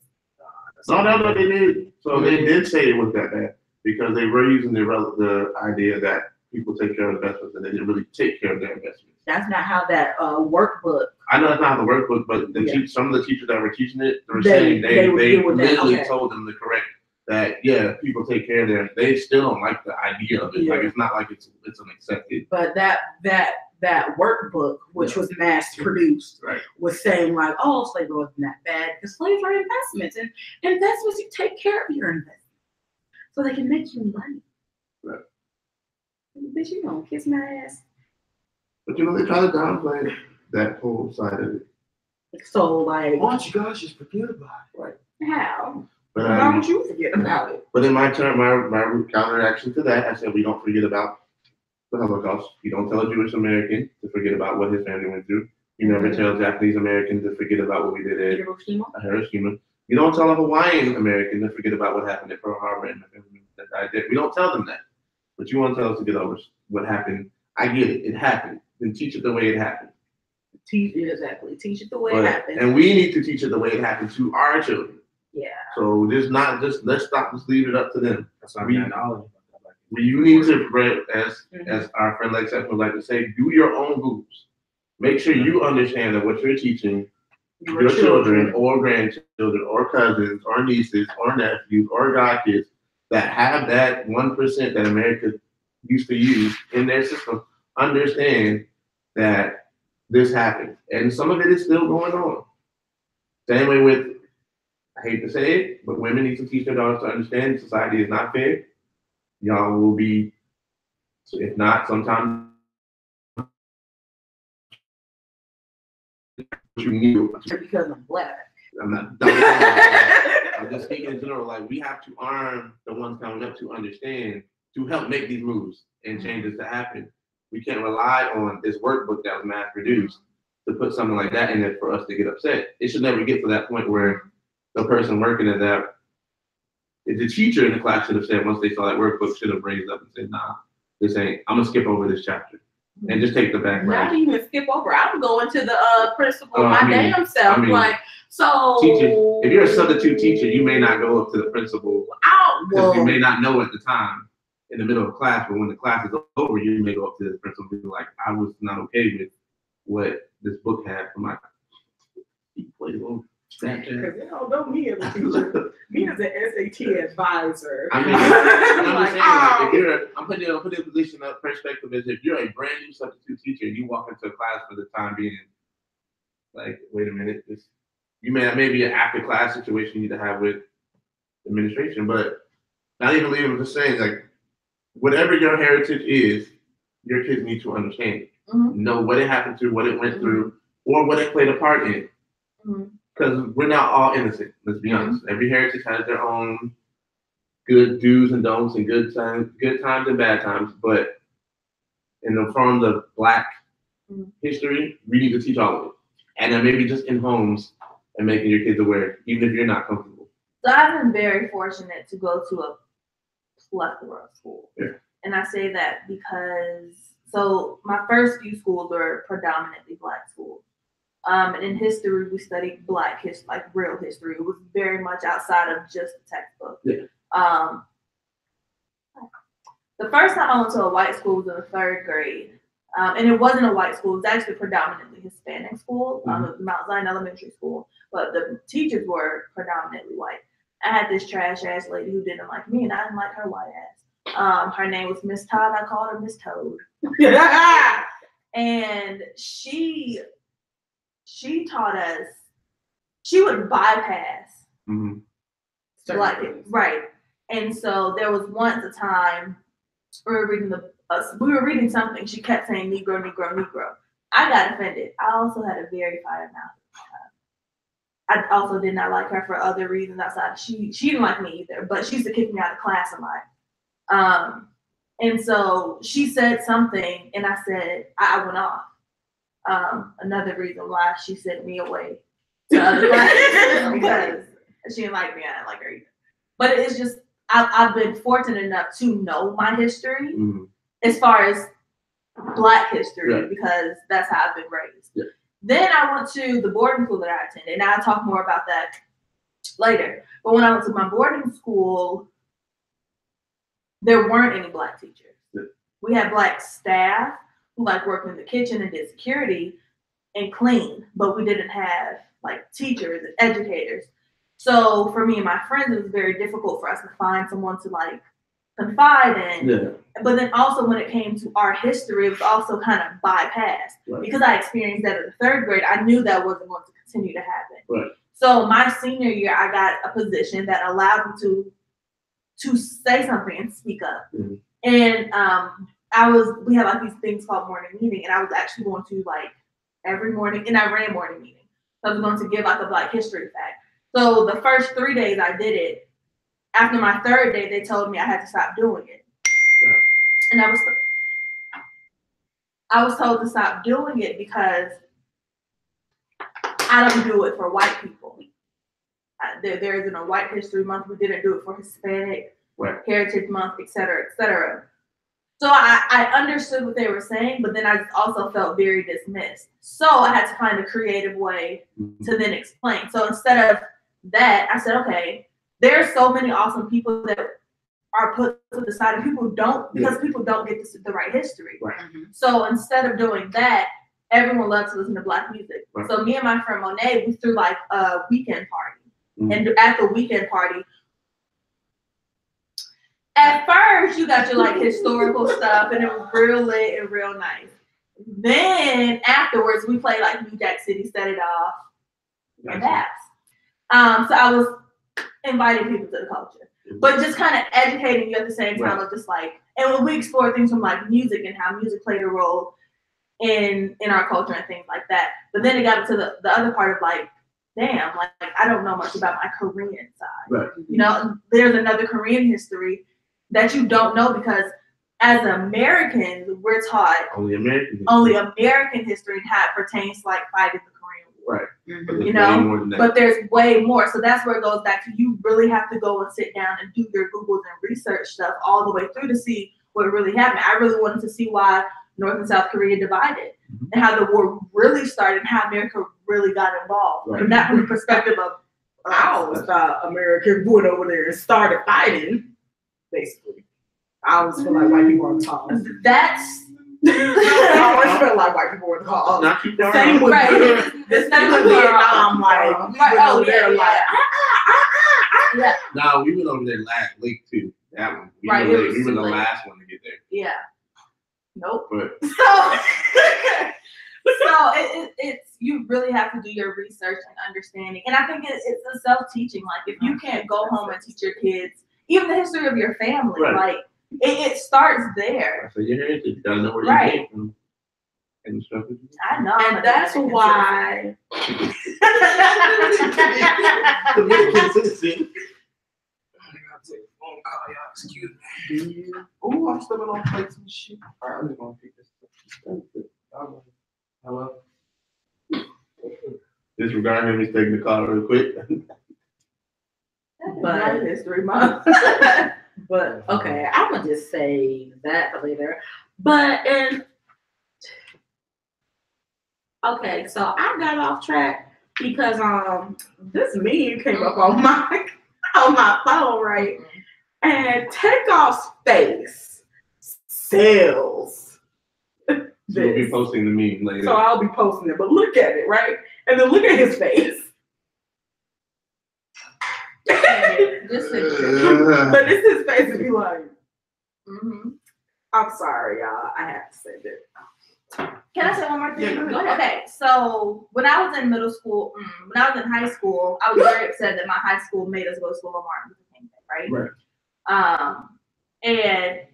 S1: No, they did. So they did say it was that bad because they were using the idea that people take care of investments and they didn't really take care of their investments.
S2: That's not how that workbook.
S1: I know that's not how the workbook, but some of the teachers that were teaching it, they were saying they literally told them to correct that. Yeah, people take care of their. They still don't like the idea of it. Like it's not like it's an accepted.
S2: But that workbook, which was mass produced, was saying like, oh, slavery wasn't that bad because slaves are investments, and investments you take care of your investments so they can make you money. Bitch, you gonna kiss my ass.
S1: But they try to downplay it. that whole side of it.
S6: So like,
S5: Why don't you guys just forget about it?
S6: how?
S1: But
S6: Why don't you forget about it?
S1: But in my turn, my counteraction to that, I said we don't forget about the Holocaust. You don't tell a Jewish American to forget about what his family went through. You never tell Japanese Americans to forget about what we did at Hiroshima. You don't tell a Hawaiian American to forget about what happened at Pearl Harbor and the family that died there. We don't tell them that. But you want to tell us to get over what happened. I get it. It happened. Then teach it the way it happened.
S6: Teach it the way it happened.
S1: And we need to teach it the way it happened to our children.
S6: Yeah.
S1: So let's stop, just leave it up to them.
S5: That's why we knowledge.
S1: You need to, as our friend Lex would like to say, do your own groups. Make sure you understand that what you're teaching your children or grandchildren or cousins or nieces or nephews or godkids that have that 1% that America used to use in their system, understand that this happened. And some of it is still going on. Same way with, I hate to say it, but women need to teach their daughters to understand society is not fair. Y'all will be, if not, sometimes you need
S6: because I'm black.
S1: I'm not. I'm just speaking in general. Like, we have to arm the ones coming up to understand, to help make these moves and changes to happen. We can't rely on this workbook that was mass produced to put something like that in there for us to get upset. It should never get to that point where the person working at that, the teacher in the class should have said, once they saw that workbook, should have raised up and said, nah, this ain't, I'm gonna skip over this chapter and just take the background.
S6: Not even skip over. I'm going to the principal damn self. Like, so
S1: teacher, if you're a substitute teacher, you may not go up to the principal because you may not know at the time in the middle of class, but when the class is over, you may go up to the principal and be like, I was not okay with what this book had for my
S6: because they don't know me as a teacher. Me as an SAT advisor.
S1: I mean, I'm just saying, like, if you're, I'm putting a position of perspective is if you're a brand new substitute teacher and you walk into a class for the time being, like, wait a minute, you may be an after class situation you need to have with administration, but not even leaving, I'm just saying, like, whatever your heritage is, your kids need to understand it. Know what it happened to, what it went through, or what it played a part in. Because we're not all innocent, let's be honest. Every heritage has their own good do's and don'ts and good times and bad times. But in the forms of Black history, we need to teach all of it. And then maybe just in homes and making your kids aware, even if you're not comfortable.
S3: So I've been very fortunate to go to a plethora of schools. Yeah. And I say that because, so my first few schools were predominantly Black schools. And in history, we studied Black history, like real history. It was very much outside of just the textbook. Yeah. The first time I went to a white school was in the 3rd grade. And it wasn't a white school. It was actually predominantly Hispanic school. It was Mount Zion Elementary School. But the teachers were predominantly white. I had this trash-ass lady who didn't like me, and I didn't like her white ass. Her name was Miss Todd. I called her Miss Toad. And she taught us, she would bypass Black kids, right? And so there was once a time we were reading something. She kept saying Negro, Negro, Negro. I got offended. I also had a very fire mouth. I also did not like her for other reasons outside. She didn't like me either, but she used to kick me out of class a lot. And so she said something, and I said I went off. Another reason why she sent me away to other classes because she didn't like me. I didn't like her either. But it's just I've been fortunate enough to know my history as far as Black history because that's how I've been raised. Yeah. Then I went to the boarding school that I attended, and I'll talk more about that later. But when I went to my boarding school, there weren't any Black teachers. Yeah. We had Black staff who worked in the kitchen and did security and clean, but we didn't have teachers and educators. So for me and my friends, it was very difficult for us to find someone to confide in. Yeah. But then also when it came to our history, it was also kind of bypassed. Right. Because I experienced that in the 3rd grade. I knew that wasn't going to continue to happen. Right. So my senior year, I got a position that allowed me to say something and speak up. And we have these things called morning meeting, and I was actually going to every morning, and I ran a morning meeting. So I was going to give like a Black History fact. So the first 3 days I did it. After my 3rd day, they told me I had to stop doing it. And I was told to stop doing it because I don't do it for white people. There isn't a White History Month. We didn't do it for Hispanic, Heritage Month, et cetera, et cetera. So I understood what they were saying, but then I also felt very dismissed. So I had to find a creative way to then explain. So instead of that, I said, okay, there are so many awesome people that are put to the side, and people don't, because people don't get the right history.
S1: Right.
S3: So instead of doing that, everyone loves to listen to Black music.
S1: Right.
S3: So me and my friend Monet, we threw like a weekend party. And at the weekend party, at first you got your like historical stuff, and it was real lit and real nice. Then afterwards, we played like New Jack City, Set It Off, and Bass. So I was inviting people to the culture, but just kind of educating you at the same time of just like, and when we explored things from like music and how music played a role in our culture and things like that. But then it got into the other part of like, damn, like I don't know much about my Korean side.
S1: Right.
S3: You know, there's another Korean history that you don't know, because as Americans, we're taught
S1: only American
S3: history and how it pertains to like fighting the Korean War.
S1: Right. But
S3: You know, but there's way more. So that's where it goes back to, you really have to go and sit down and do your Googles and research stuff all the way through to see what really happened. I really wanted to see why North and South Korea divided and how the war really started and how America really got involved.
S1: Right.
S3: From that from the perspective of
S6: I always thought America went over there and started fighting, basically. I always feel like white people are the cause.
S3: that's
S6: I always felt like white people were the cause.
S1: Not too far.
S6: Same with
S3: Right.
S6: the same with Vietnam, like we went over there like
S3: yeah.
S1: No, we went over there late too. That one. We
S3: Right,
S1: were,
S3: it
S1: late.
S3: was
S1: We were the
S3: late.
S1: last one to get there.
S3: Yeah. Nope.
S1: But
S3: So it's you really have to do your research and understanding. And I think it's a self-teaching. Like if you can't go home and teach your kids even the history of your family, like it starts there.
S1: so your heritage, you gotta know where you came from. And stuff.
S3: I know.
S6: and that's why
S1: The big consistency.
S5: Excuse me. Oh, I'm stepping on plates and shit. All right, I'm just gonna pick this up. Hello.
S1: Disregard him, he's taking the call real quick.
S6: Black History Month. But okay, I'm gonna just say that for later. But okay, so I got off track because this meme came up on my phone, right? And Takeoff's face sells.
S1: So we'll be posting the meme later.
S6: So I'll be posting it, but look at it, right? And then look at his face.
S3: Just
S6: But it's his face to be like,
S3: mm-hmm.
S6: I'm sorry, y'all. I have to say that.
S3: Can I say one more thing?
S1: Yeah,
S3: Go ahead. Okay, so when I was in middle school, when I was in high school, I was very upset that my high school made us go to school on Martin Luther King Day, right? And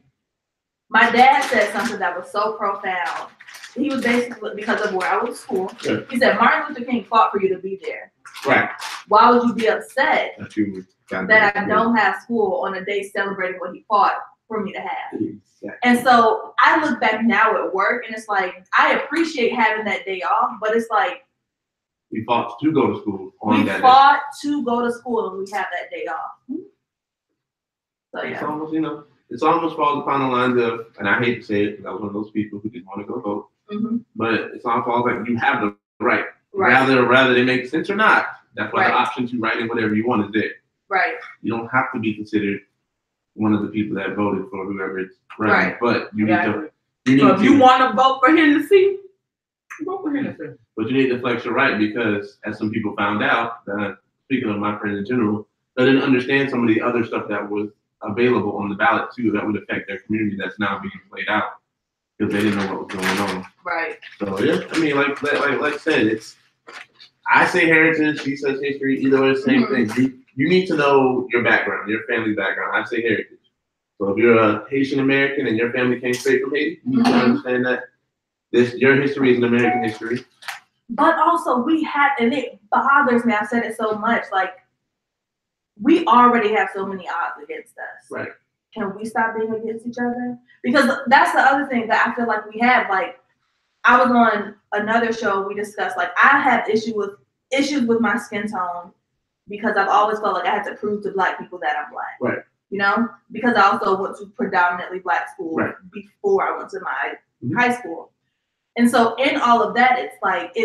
S3: my dad said something that was so profound. He was basically, because of where I was at school, he said, Martin Luther King fought for you to be there.
S1: Right.
S3: Why would you be upset
S1: that
S3: I don't have school on a day celebrating what he fought for me to have?
S1: Exactly.
S3: And so I look back now at work, and it's like, I appreciate having that day off, but it's like,
S1: we fought to go to school on that
S3: fought to go to school, and we have that day off. So
S1: day. It's
S3: yeah.
S1: almost, it's almost falls upon the lines of, and I hate to say it, because I was one of those people who didn't want to go vote, but it's all falls like you have the right. Rather they make sense or not. That's why the option to write in whatever you want is there.
S3: Right.
S1: You don't have to be considered one of the people that voted for whoever it's
S3: Right.
S1: But you
S6: Exactly.
S1: need to.
S6: So if you want to vote for Hennessy, vote for Hennessy.
S1: But you need to flex your right, because as some people found out, speaking of my friends in general, they didn't understand some of the other stuff that was available on the ballot too that would affect their community that's now being played out because they didn't know what was going on.
S3: Right.
S1: So yeah, I mean, like I said, it's, I say heritage, she says history. Either way, the same thing. You need to know your background, your family background. I say heritage. So if you're a Haitian American and your family came straight from Haiti, you need to understand that your history is an American history.
S3: But also we have, and it bothers me. I've said it so much. Like we already have so many odds against us.
S1: Right.
S3: Can we stop being against each other? Because that's the other thing that I feel like we have. Like I was on another show. We discussed like I have issues with my skin tone because I've always felt like I had to prove to Black people that I'm Black.
S1: Right.
S3: You know, because I also went to predominantly Black school
S1: Right.
S3: before I went to my high school. And so in all of that, it's like,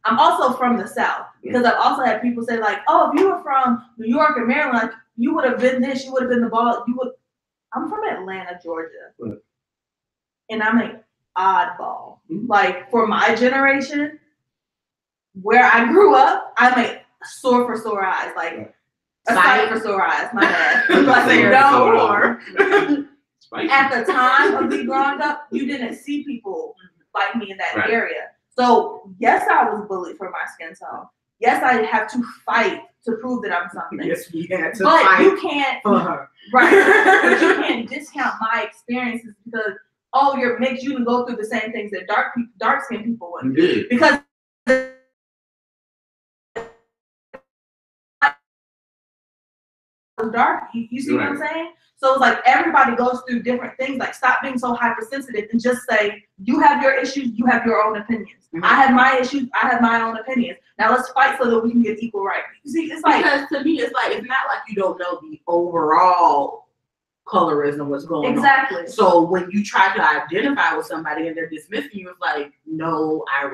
S3: I'm also from the South because I've also had people say like, oh, if you were from New York or Maryland, like, you would have been this, you would have been the ball. I'm from Atlanta, Georgia.
S1: Right.
S3: And I'm an oddball. Like for my generation, where I grew up, I'm a sore for sore eyes. Like a sight for sore eyes, my bad. I say no more. At the time of me growing up, you didn't see people like me in that area. So yes, I was bullied for my skin tone. Yes, I have to fight to prove that I'm something.
S6: Yes, we had to
S3: but
S6: fight
S3: you can't,
S6: for her.
S3: right? But you can't discount my experiences because you're mixed. You can go through the same things that dark skinned people would.
S1: You did.
S3: Because dark, you see what I'm saying? So it's like everybody goes through different things. Like stop being so hypersensitive and just say you have your issues, you have your own opinions. I have my issues, I have my own opinions. Now let's fight so that we can get equal rights. You see, it's like
S6: because to me, it's like it's not like you don't know the overall colorism, what's going on.
S3: Exactly.
S6: So when you try to identify with somebody and they're dismissing you, it's like no, I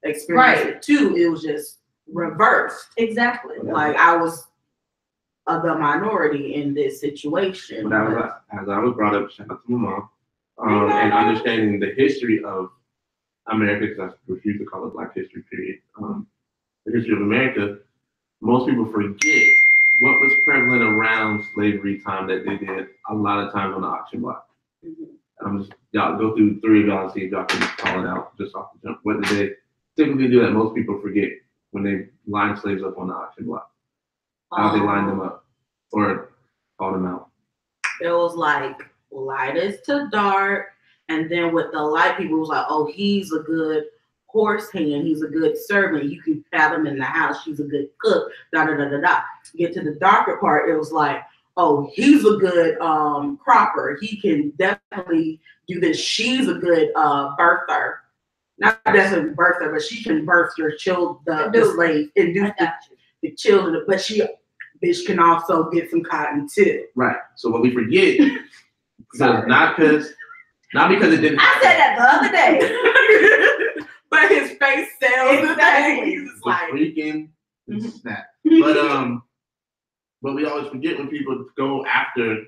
S6: experienced it too. It was just reversed.
S3: Exactly.
S6: Like I was the minority in this situation.
S1: But as I was brought up, shout out to my mom, and understanding the history of America, because I refuse to call it Black History, period. The history of America, most people forget what was prevalent around slavery time that they did a lot of times on the auction block. Y'all go through three of y'all and see if y'all can call it out just off the jump. What did they typically do that most people forget when they line slaves up on the auction block? How they line them up or call them out?
S6: It was like lightest to dark, and then with the light people, it was like, oh, he's a good horse hand, he's a good servant, you can have him in the house, she's a good cook, da da da da da. Get to the darker part, it was like, oh, he's a good cropper, he can definitely do this, she's a good birther. Not necessarily birther, but she can birth your child, the slave, induce the children, but bitch can also get some cotton too.
S1: Right. So what we forget, not because it didn't happen.
S3: I said that the other day.
S6: But his face sells the thing. He's just like
S1: freaking snap. But we always forget when people go after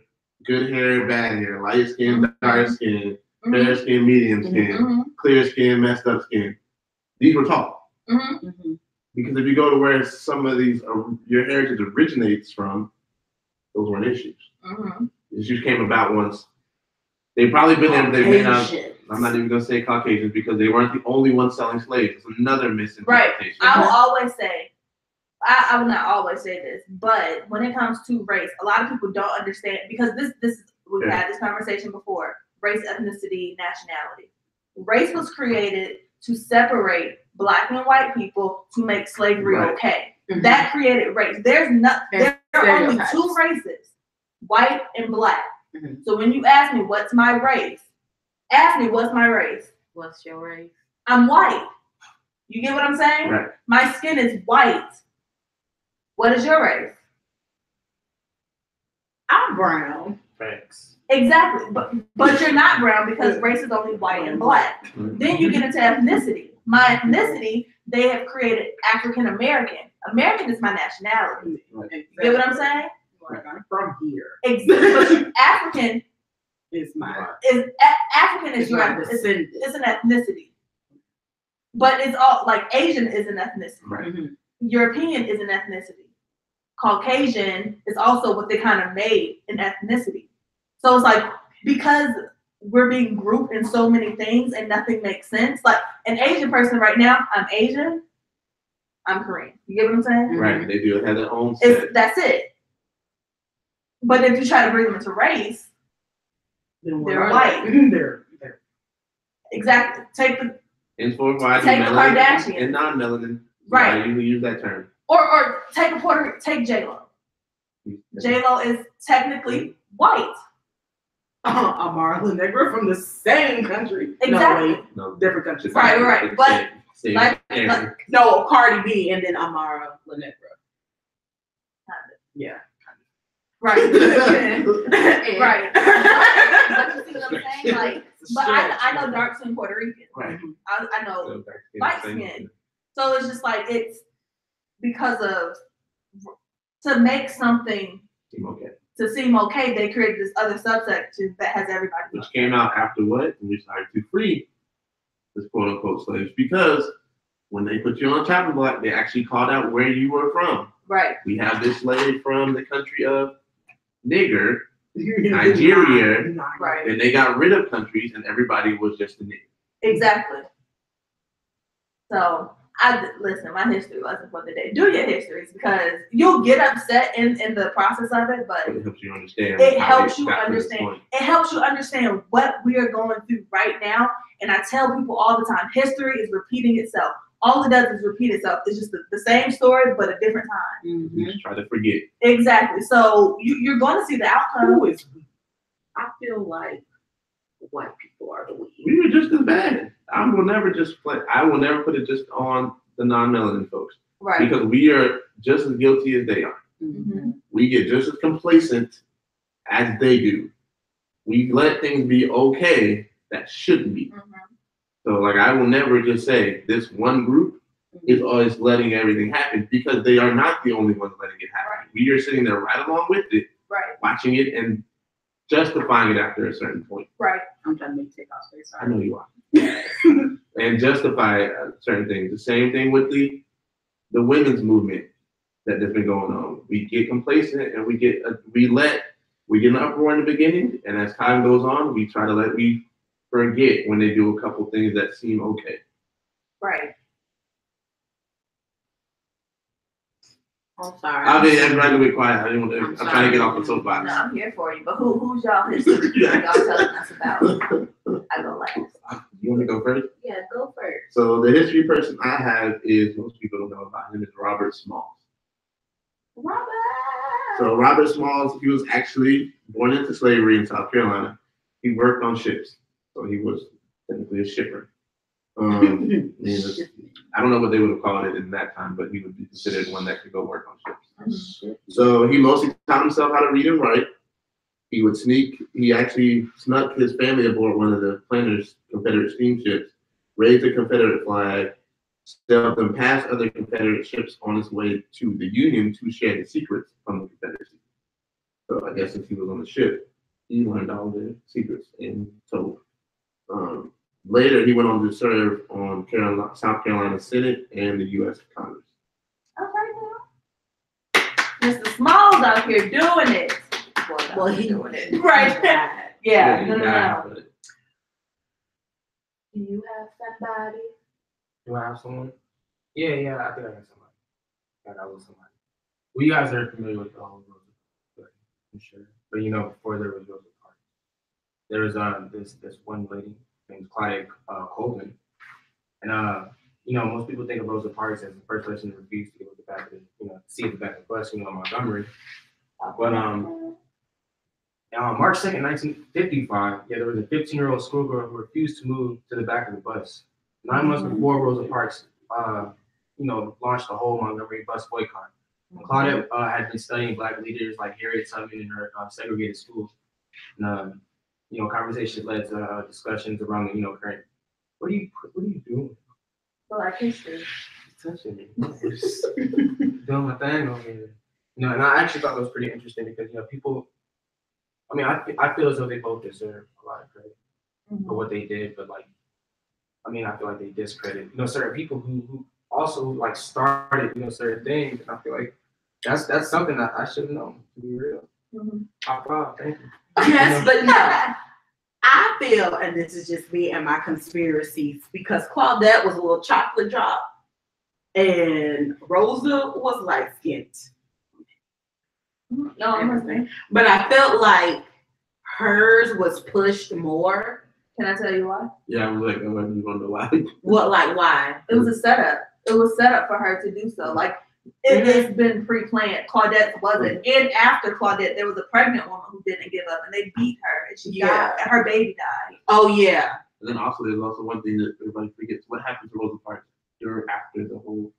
S1: good hair, bad hair, light skin, dark skin, fair skin, medium skin, clear skin, messed up skin. These were taught. Because if you go to where some of these your heritage originates from, those weren't issues. Issues came about once. They've probably been there. They may not. I'm not even gonna say Caucasians because they weren't the only ones selling slaves. It's another misinterpretation.
S3: Right. I will always say, I will not always say this, but when it comes to race, a lot of people don't understand because we've had this conversation before. Race, ethnicity, nationality. Race was created to separate Black and white people to make slavery okay. That created race. There are only two races, white and Black. So when you ask me what's my race, ask me what's my race.
S6: What's your race?
S3: I'm white. You get what I'm saying?
S1: Right.
S3: My skin is white. What is your race?
S6: I'm brown.
S5: Thanks.
S3: Exactly. But you're not brown because race is only white and Black. Then you get into ethnicity. My ethnicity, they have created African American. American is my nationality. You get what I'm saying?
S6: Like I'm from here.
S3: Exactly. But African
S6: is
S3: African is your descendant. It's an ethnicity. But it's all like Asian is an ethnicity.
S1: Right.
S3: European is an ethnicity. Caucasian is also what they kind of made an ethnicity. So it's like because we're being grouped in so many things and nothing makes sense. Like an Asian person right now, I'm Asian, I'm Korean. You get what I'm saying?
S1: Right. They do have their own set.
S3: That's it. But if you try to bring them into race, they're white.
S6: They're
S3: Exactly.
S1: Henceforth, I do
S3: Take
S1: melanin
S3: Kardashian.
S1: and non-melanin.
S3: Right.
S1: I usually use that term.
S3: Or take J-Lo. J-Lo is technically white.
S6: Amara the Negro from the same country.
S3: Exactly.
S6: No, wait,
S1: No,
S6: different country.
S3: Right. But
S1: same
S3: like-
S1: area.
S6: No, Cardi B and then Amara the Negro. Yeah.
S3: right. Right. But you see what I'm saying? Like, but I know dark skin Puerto Rican.
S1: Right.
S3: I know
S1: So back to
S3: light
S1: the same
S3: skin.
S1: thing.
S3: So it's just like it's because of to make something
S1: Okay.
S3: to seem okay, they created this other subsection that has everybody.
S1: Which came out after what? We started to free this quote unquote slaves because when they put you on chopping block, they actually called out where you were from.
S3: Right.
S1: We have this slave from the country of Nigger, Nigeria,
S3: Right.
S1: and they got rid of countries and everybody was just a nigger.
S3: Exactly. So listen, my history wasn't for the day. Do your histories because you'll get upset in the process of it, but
S1: But it helps you understand.
S3: it
S1: how
S3: helps
S1: they
S3: you
S1: got to this
S3: understand.
S1: point.
S3: It helps you understand what we are going through right now. And I tell people all the time, history is repeating itself. All it does is repeat itself. It's just the same story, but a different time.
S1: We just try to forget.
S3: Exactly. So you're going to see the outcome.
S6: Who is we? I feel like white people are the we.
S1: We were just as bad. I will never put it just on the non-melanin folks
S3: Right.
S1: because we are just as guilty as they are.
S3: Mm-hmm.
S1: We get just as complacent as they do. We let things be okay that shouldn't be.
S3: Mm-hmm.
S1: So, like, I will never just say this one group is always letting everything happen because they are not the only ones letting it happen.
S3: Right.
S1: We are sitting there right along with it,
S3: Right.
S1: watching it and justifying it after a certain point.
S3: Right.
S6: I'm trying to make take off space.
S1: I know you are. And justify certain things. The same thing with the women's movement that has been going on. We get complacent and we get an uproar in the beginning, and as time goes on, we forget when they do a couple things that seem okay.
S3: Right.
S6: I'm sorry.
S1: I'm trying to be quiet. I'm
S6: I'm
S1: trying to get off the
S3: No,
S1: soapbox.
S3: I'm here for you. But who's y'all history? Y'all telling us about? I go last.
S1: You want me to go first?
S3: Yeah, go first.
S1: So the history person I have is, most people don't know about him, is Robert Smalls.
S3: Robert.
S1: So Robert Smalls, he was actually born into slavery in South Carolina. He worked on ships. So he was technically a shipper. I don't know what they would have called it in that time, but he would be considered one that could go work on ships. So he mostly taught himself how to read and write. He actually snuck his family aboard one of the planters' Confederate steamships, raised a Confederate flag, sailed them past other Confederate ships on his way to the Union to share the secrets from the Confederacy. So I guess since he was on the ship, he learned all the secrets and told. Later, he went on to serve on South Carolina Senate and the U.S. Congress.
S3: Okay, Mr. Smalls out here doing it.
S6: Well, he
S3: doing it. Right. Yeah.
S1: he
S3: No.
S1: died, but
S3: Do you have somebody?
S5: Do I have someone? Yeah, I think I got somebody. I was somebody. Well, you guys are familiar with the whole Rosa Parks, I'm sure. But before there was Rosa Parks, there was this one lady named Claudia Colvin. And most people think of Rosa Parks as the first person to refuse to go to the back of the, see at the back of the bus, Montgomery. But on March 2nd, 1955, there was a 15-year-old schoolgirl who refused to move to the back of the bus. 9 months before Rosa Parks, launched the whole Montgomery bus boycott. Claudia had been studying Black leaders like Harriet Tubman in her segregated school. And, conversation led to discussions around the, current. What are you doing?
S3: Black history.
S5: Touching me. Doing my thing over here. And I actually thought that was pretty interesting because, people, I feel as though they both deserve a lot of credit for what they did, but I feel like they discredit, certain people who also started, certain things. And I feel like that's something that I should have known, to be real. Top five, thank you.
S6: Yes, but no. I feel, and this is just me and my conspiracies, because Claudette was a little chocolate drop and Rosa was light skinned.
S3: No, I'm listening.
S6: But I felt like hers was pushed more
S3: Can I tell you why?
S1: Yeah, I was like, oh, you wonder why?
S6: What, like, why?
S3: It was a setup. It was set up for her to do so. Like, it's been pre-planned. Claudette wasn't. And after Claudette, there was a pregnant woman who didn't give up, and they beat her, and she died, and her baby died.
S6: Oh, yeah.
S1: And then also, there's also one thing that everybody forgets. What happened to Rosa Parks after the whole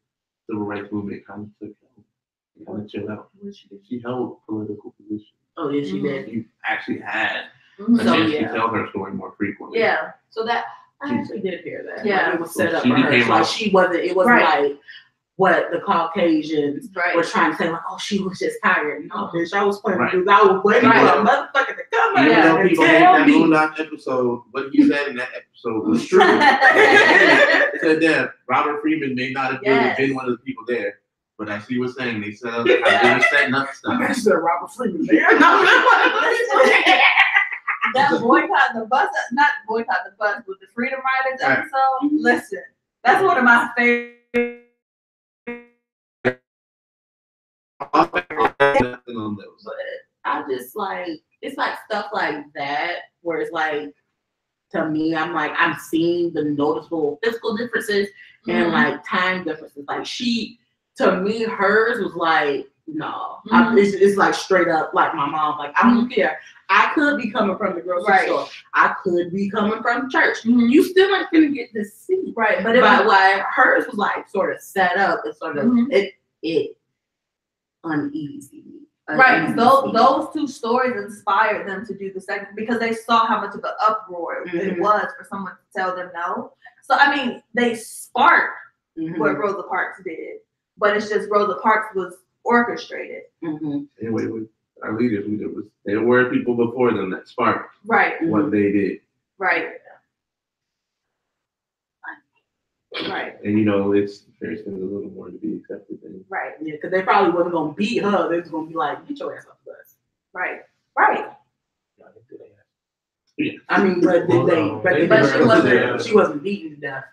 S1: civil rights movement kind of took kind of chill out? She held political positions.
S6: Oh, yeah, she did.
S1: You actually had a
S3: Mhm.
S1: chance to tell her story more frequently.
S3: Yeah.
S6: So that, I actually did hear that.
S3: Yeah.
S6: Like, it was set up
S1: She
S6: for her.
S1: became
S6: Like,
S1: a-
S6: she wasn't, it wasn't
S3: Right.
S6: like what the Caucasians
S3: Right.
S6: were trying to say, like, oh, she was just tired. No, bitch, I was playing
S1: Right.
S6: because I was waiting for
S3: Right.
S6: a motherfucker to come out
S1: Even though
S6: and
S1: people hate
S6: tell
S1: that
S6: me.
S1: Moonlight episode, what he said in that episode was true. Said that Robert Freeman may not have
S3: Yes.
S1: been one of the people there, but as he was saying, they set up, they were setting up stuff.
S6: I said Robert Freeman there.
S3: That boycott the bus, not boycott the bus, but the Freedom Riders
S1: Right.
S3: episode. Listen, that's one of my favorite.
S1: Nothing on those.
S6: But I just like, it's like stuff like that where it's like, to me, I'm like, I'm seeing the noticeable physical differences and like time differences. Like to me, hers was like, no, it's like straight up like my mom. Like, I don't care. I could be coming from the grocery
S3: Right.
S6: store. I could be coming from church.
S3: Mhm.
S6: You still ain't gonna get to see.
S3: Right, but
S6: But
S3: it was
S6: like hers was like sort of set up and sort of
S3: Mhm.
S6: it uneasy.
S3: right.
S6: Uneasy.
S3: Those two stories inspired them to do the second because they saw how much of an uproar it
S6: Mhm.
S3: was for someone to tell them no. So I mean, they sparked
S6: Mhm.
S3: what Rosa Parks did, but it's just Rosa Parks was orchestrated.
S6: Mhm.
S1: Anyway, with our leaders, there were people before them that sparked
S3: Right,
S1: what they did.
S3: right, right,
S1: And there's a little more to be accepted than
S3: right,
S6: Yeah, because they probably wasn't gonna beat her. They was gonna be like, "Get your ass off the bus."
S3: right, right.
S6: I mean, but did they?
S5: Well,
S6: But,
S5: they
S6: but
S1: were-
S6: she wasn't.
S1: yeah.
S6: She wasn't beaten to death.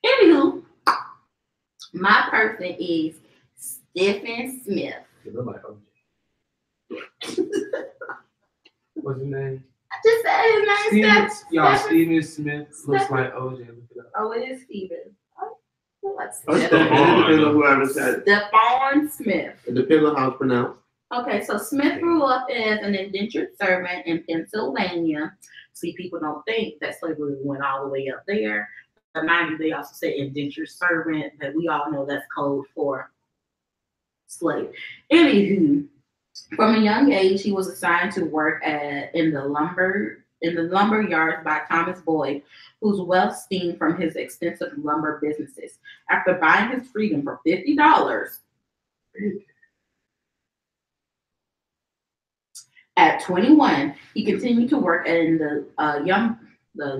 S6: Anywho, my person is Stephen Smith.
S5: You look like OJ. What's his name?
S6: I just said his name.
S5: Y'all,
S6: Stephen.
S5: Stephen Smith looks like OJ. Look it up.
S3: Oh, it is Steven.
S6: What's
S1: it
S6: Stephen?
S1: depends on whoever said it.
S6: Stephon Smith.
S1: It depends on how it's pronounced.
S2: Okay, so Smith grew up as an indentured servant in Pennsylvania. See, people don't think that slavery went all the way up there. But mind you, they also say indentured servant, but we all know that's code for slave. Anywho, from a young age, he was assigned to work in the lumber yards by Thomas Boyd, whose wealth stemmed from his extensive lumber businesses. After buying his freedom for $50, at 21, he continued to work in the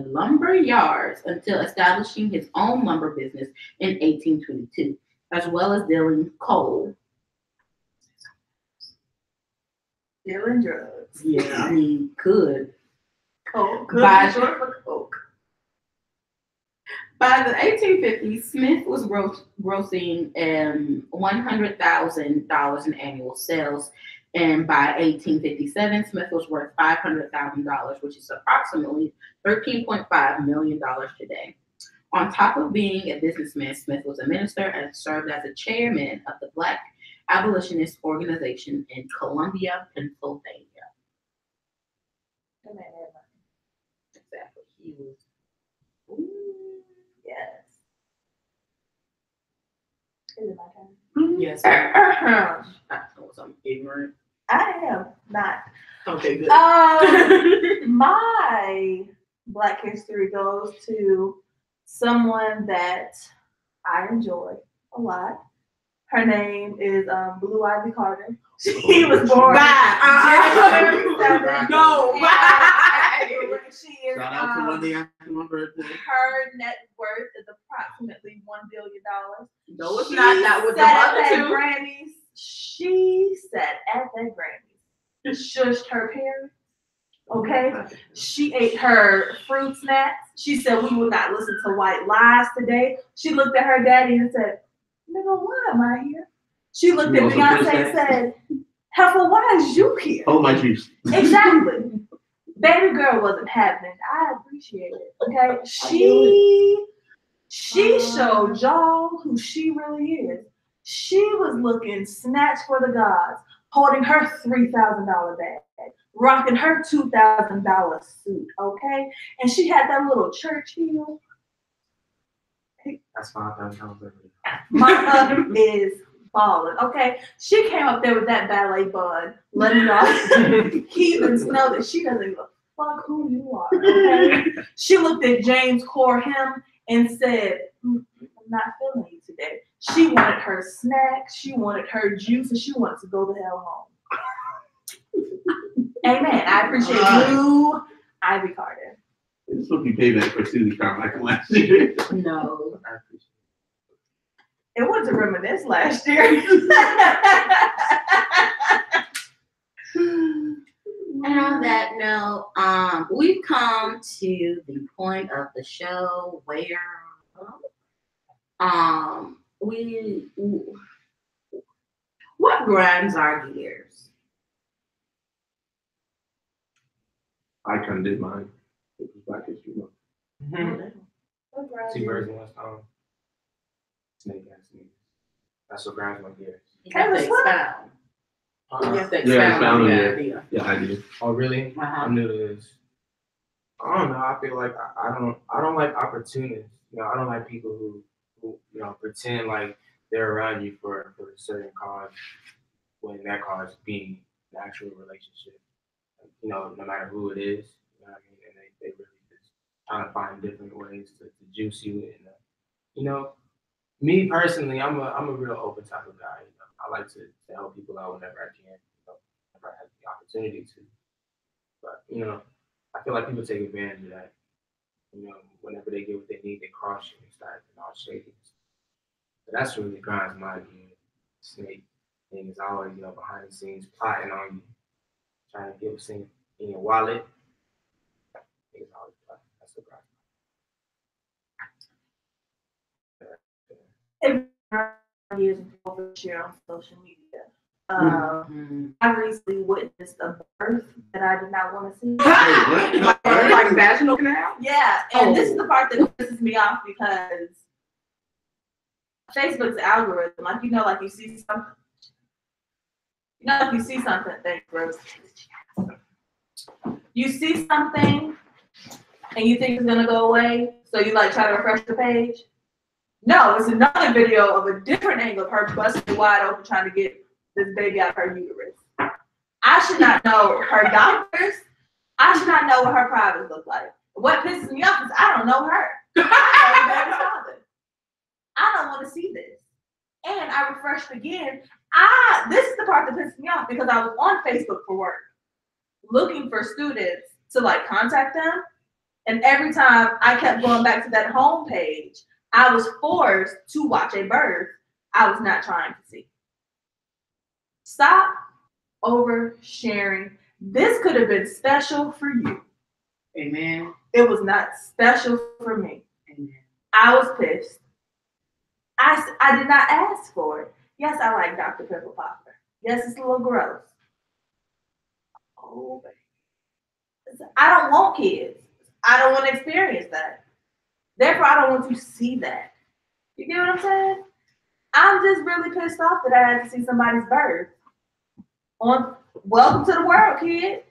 S2: lumber yards until establishing his own lumber business in 1822, as well as dealing coal.
S3: Dealing drugs.
S6: Yeah, I mean, could.
S3: Coke.
S6: By-
S3: Short for Coke.
S2: By the 1850s, Smith was grossing $100,000 in annual sales, and by 1857, Smith was worth $500,000, which is approximately $13.5 million today. On top of being a businessman, Smith was a minister and served as a chairman of the Black Abolitionist Organization in Columbia, Pennsylvania. Exactly. He was.
S3: Yes. Is it my turn?
S6: Yes.
S3: I
S6: I was ignorant.
S3: am not.
S6: Okay, good.
S3: My Black History goes to someone that I enjoy a lot. Her name is Blue Ivy Carter. She was born January 7th.
S6: No.
S3: She is.
S1: Shout out to Monday after my birthday.
S3: Her net worth is approximately $1 billion.
S6: No, it's not. That was the
S3: sat
S6: other
S3: at that
S6: two.
S3: Grammys. She sat at that Grammys. Shushed her parents. Okay. She ate her fruit snacks. She said, "We will not listen to white lies today." She looked at her daddy and said, "Nigga, why am I here?" She looked
S1: You
S3: at
S1: want some fruit
S3: Beyonce and
S1: snacks?
S3: said, Heifer, why is you here?
S1: Hold my juice.
S3: Exactly. Baby girl wasn't having it. I appreciate it. Okay. She showed y'all who she really is. She was looking snatched for the gods, holding her $3,000 bag, rocking her $2,000 suit, okay? And she had that little church heel.
S5: That's $5,000.
S3: My mother is balling, okay? She came up there with that ballet bun, letting y'all heathens know that she doesn't give a fuck who you are, okay? She looked at James Corham and said, I'm not feeling you today. She wanted her snacks, she wanted her juice, and she wanted to go the hell home. Amen. I appreciate you, Ivy Carter.
S1: This will be payback for Susie Carmichael last year.
S2: No.
S5: I appreciate
S3: It was to reminisce last year.
S2: And on that note, we've come to the point of the show where what grinds our gears?
S1: I kind of did mine. It was Black History Month.
S5: it. Two birds in one stone. Snake ass niggas. That's what grinds my gears.
S2: You have to expound. You have to expound on the idea.
S1: Yeah, I did.
S5: Oh really? I'm new to this. I don't know. I feel like I don't like opportunists. You know, I don't like people who you know pretend like they're around you for a certain cause when that cause being an actual relationship. You know, no matter who it is. You know what I mean? And they really just trying to find different ways to juice you and you know. Me personally, I'm a real open type of guy. You know, I like to help people out whenever I can, you know, whenever I have the opportunity to. But you know, I feel like people take advantage of that. You know, whenever they get what they need, they cross you and start all shaking. But that's what really grinds my gear. Snake thing is always, you know, behind the scenes plotting on you, trying to get what's in your wallet. It's always plotting. That's what grinds.
S3: Years of share on social media. I recently witnessed a birth that I did not want to see.
S6: Like vaginal canal?
S3: Yeah, and this is the part that pisses me off because Facebook's algorithm, like you know, like you see something. You know, if you see something, thanks, Rose. You see something and you think it's gonna go away, so you like try to refresh the page. No, it's another video of a different angle of her busting wide open trying to get this baby out of her uterus. I should not know her doctors. I should not know what her privates look like. What pisses me off is I don't know her. I know the baby's father. I don't want to see this. And I refreshed again. This is the part that pisses me off because I was on Facebook for work, looking for students to like contact them. And every time I kept going back to that home page, I was forced to watch a birth I was not trying to see. Stop oversharing. This could have been special for you.
S6: Amen.
S3: It was not special for me.
S6: Amen.
S3: I was pissed. I did not ask for it. Yes, I like Dr. Pepper Popper. Yes, it's a little gross. Oh, baby. I don't want kids. I don't want to experience that. Therefore, I don't want to see that. You get what I'm saying? I'm just really pissed off that I had to see somebody's birth. On welcome to the world, kid.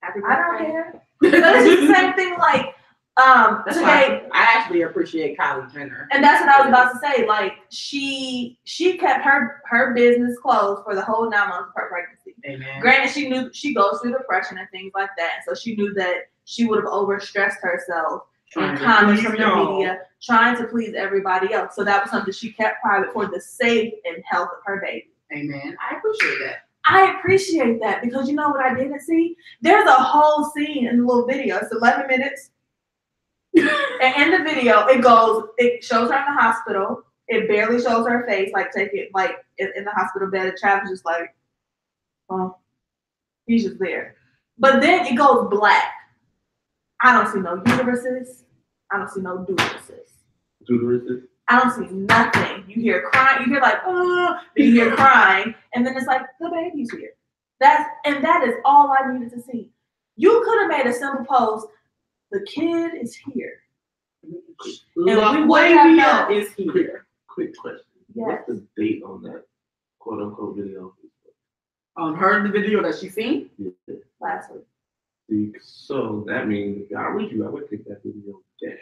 S6: Happy
S3: I don't care. But it's just the same thing like
S6: That's
S3: today.
S6: why I actually appreciate Kylie Jenner.
S3: And that's what I was about to say. Like she kept her business closed for the whole 9 months of her pregnancy.
S6: Amen.
S3: Granted, she knew she goes through depression and things like that. So she knew that she would have overstressed herself in comments from the media, trying to please everybody else. So that was something she kept private for the safe and health of her baby.
S6: Amen. I appreciate that.
S3: I appreciate that because you know what I didn't see? There's a whole scene in the little video. It's 11 minutes. And in the video, it shows her in the hospital. It barely shows her face, like take it like in the hospital bed. Travis just like, oh, he's just there. But then it goes black. I don't see no uteruses. I don't see no uteruses.
S1: Uteruses?
S3: I don't see nothing. You hear crying, you hear like, oh, then you hear crying, and then it's like, the baby's here. That is all I needed to see. You could have made a simple post, the kid is here.
S6: LaQuavia is here.
S1: Quick question.
S3: Yes.
S1: What's the date on that quote unquote video?
S6: On her, the video that she seen?
S1: Yeah.
S3: Last week.
S1: So that means if I would take that video down.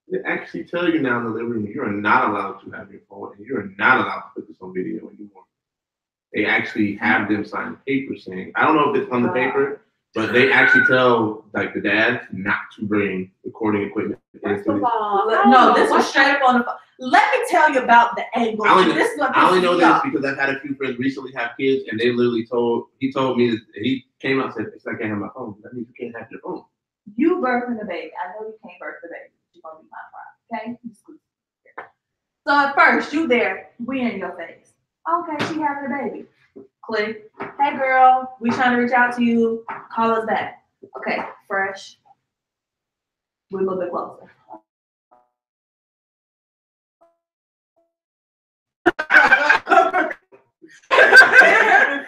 S1: They actually tell you now in the living room you're not allowed to have your phone and you're not allowed to put this on video anymore. They actually have them sign paper saying, I don't know if it's on the paper, but they actually tell like the dads not to bring recording equipment.
S2: First of all,
S3: No, this was straight up on the phone. Let me tell you about the angle.
S1: I only know this
S3: off.
S1: because I've had a few friends recently have kids, and they literally he told me that he came out and said, "It's like I can't have my phone." That means you can't have your phone.
S3: You birthing the baby. I know you can't birth the baby. You're gonna be my problem, okay? So at first, you there, we in your face. Okay, she having a baby. Click. Hey girl, we trying to reach out to you. Call us back. Okay, fresh. We're a little bit closer.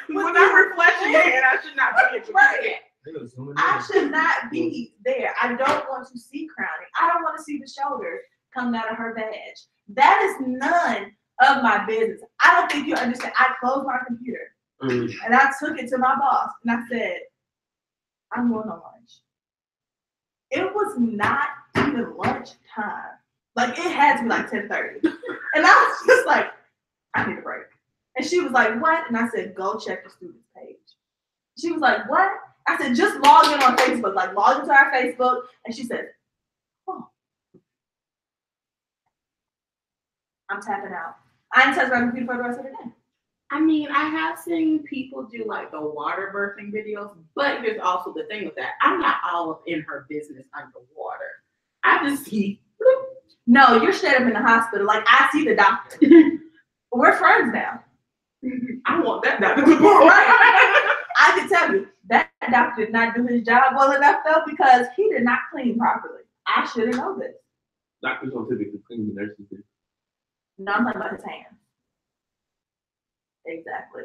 S6: When I'm reflecting it, I should not be it.
S3: Right. I should not be there. I don't want to see crowning. I don't want to see the shoulders coming out of her badge. That is none of my business. I don't think you understand. I closed my computer and I took it to my boss and I said, I'm going on lunch. It was not even lunch time. Like it had to be like 10:30. And I was just like, I need a break. And she was like, what? And I said, go check the students page. She was like, what? I said, just log in on Facebook, like log into our Facebook. And she said, oh. I'm tapping out. I didn't touch my computer for the rest of the day.
S2: I mean, I have seen people do like the water birthing videos, but there's also the thing with that. I'm not all up in her business underwater. I just see.
S3: No, you're straight up in the hospital. Like, I see the doctor. We're friends now.
S6: I want that doctor to go right.
S3: I can tell you, that doctor did not do his job well enough, though, because he did not clean properly. I should have known this.
S1: Doctors don't typically clean, the nurses do.
S3: No, I'm talking about his hands. Exactly.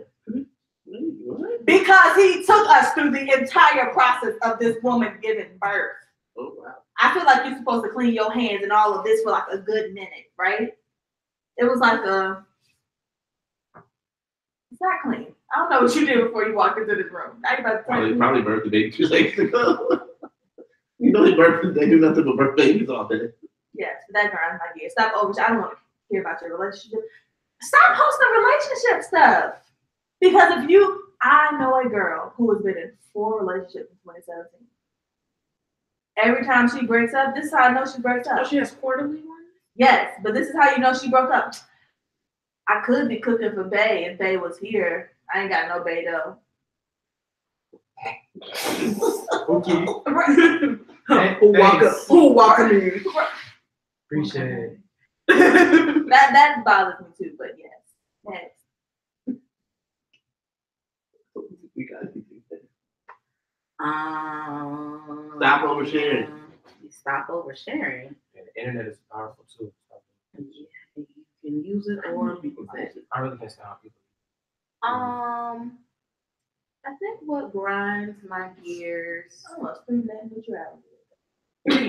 S1: What?
S3: Because he took us through the entire process of this woman giving birth.
S1: Oh, wow.
S3: I feel like you're supposed to clean your hands and all of this for like a good minute, right? It was like it's not clean. I don't know what you did before you walked into this room. Now you about to
S1: Probably birthed the baby 2 days ago. You know they do nothing but birth babies all day.
S3: Yes, that grinds my gears. Stop over. I don't want to hear about your relationship. Stop posting relationship stuff. Because I know a girl who has been in 4 relationships in 2017. Every time she breaks up, this is how I know she breaks up.
S2: Oh, she has quarterly ones?
S3: Yes, but this is how you know she broke up. I could be cooking for Bae if Bae was here. I ain't got no Bae though.
S1: Okay.
S6: Who walk in?
S5: Appreciate it.
S3: That bothers me too, but yes. Next.
S1: We gotta do that.
S2: Stop
S1: oversharing.
S2: Stop oversharing.
S5: And the internet is powerful too.
S2: Yeah, you can use it or abuse it.
S5: I really can't stand people.
S2: I think what grinds my gears.
S3: I almost threw that neutrality.
S6: Hey,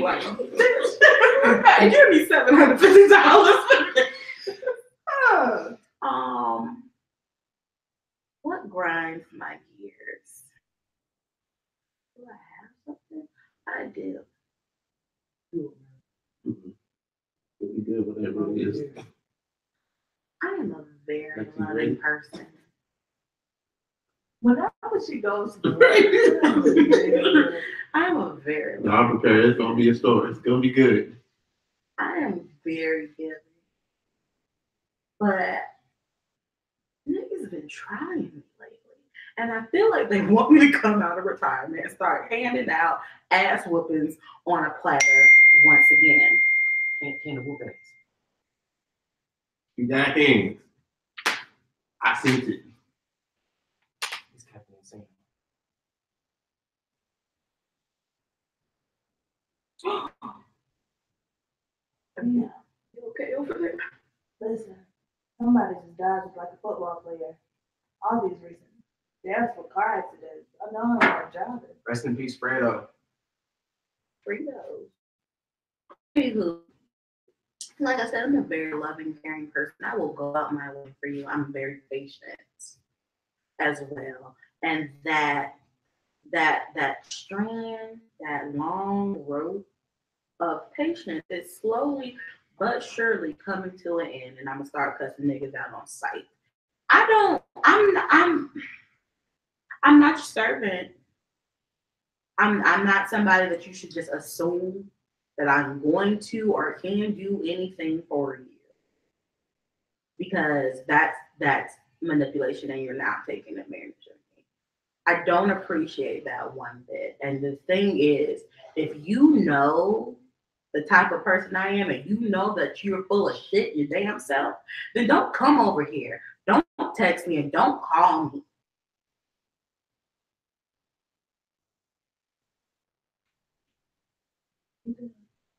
S6: give me $750.
S2: What grinds my gears? Do I have something? I do.
S1: We do whatever it is.
S2: I am a very
S1: That's you
S2: loving
S1: ready?
S2: person.
S3: Whenever she goes,
S2: I'm a very
S1: No, I'm prepared. It's gonna be a story. It's gonna be good.
S2: I am very giving. But niggas have been trying me lately. And I feel like they want me to come out of retirement and start handing out ass whoopings on a platter once again.
S5: Can't whoop ass.
S1: You got hands. I seen it.
S5: It's kind of insane.
S3: yeah.
S2: okay over there?
S3: Listen, somebody just died just like a football player. All these reasons. Deaths for car accidents. I know I'm not driving.
S5: Rest in peace, Fredo.
S2: Fritos. Anywho, like I said, I'm a very loving, caring person. I will go out my way for you. I'm very patient as well. And that strand, that long rope of patience is slowly but surely coming to an end, and I'm gonna start cussing niggas out on sight. I'm not your servant. I'm not somebody that you should just assume that I'm going to or can do anything for you, because that's manipulation, and you're not taking advantage of me. I don't appreciate that one bit. And the thing is, if you know the type of person I am, and you know that you're full of shit your damn self, then don't come over here. Don't text me and don't call me.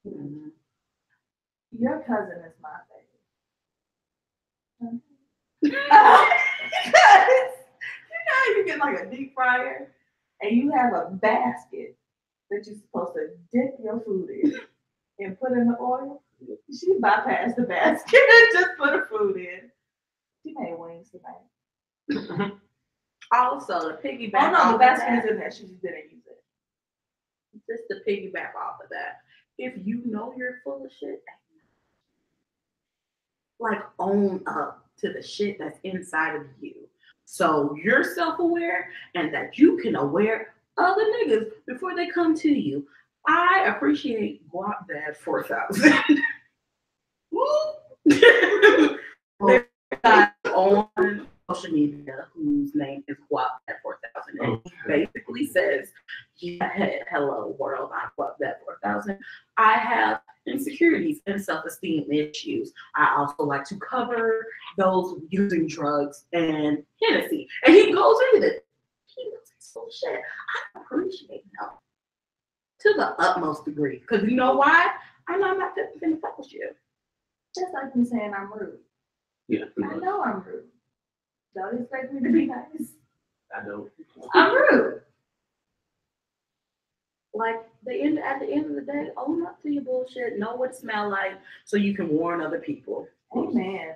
S2: Mm-hmm.
S3: Your cousin is my favorite. You get like a deep fryer and you have a basket that you're supposed to dip your food in and put in the oil. She bypassed the basket and just put her food in. She made wings tonight.
S2: Also, to piggyback
S3: Oh no,
S2: off
S3: the
S2: of
S3: basket
S2: that,
S3: is in there. She just didn't use it.
S2: just to piggyback off of that, if you know you're full of shit, like own up to the shit that's inside of you. So you're self-aware and that you can aware other niggas before they come to you. I appreciate Guap Dad 4000. There's a guy on social media whose name is Guap Dad 4000. And he basically says, yeah, hello world, I'm Guap Dad 4000. I have insecurities and self-esteem issues. I also like to cover those using drugs and Hennessy. And he goes into it. He knows his full shit. I appreciate him to the utmost degree. Because you know why? I know I'm not going to fuck with you.
S3: Just like me saying I'm rude.
S1: Yeah.
S3: I know I'm rude. Don't expect me to be nice.
S1: I don't.
S3: I'm rude.
S2: Like at the end of the day, own up to your bullshit. Know what it smells like so you can warn other people.
S3: Amen.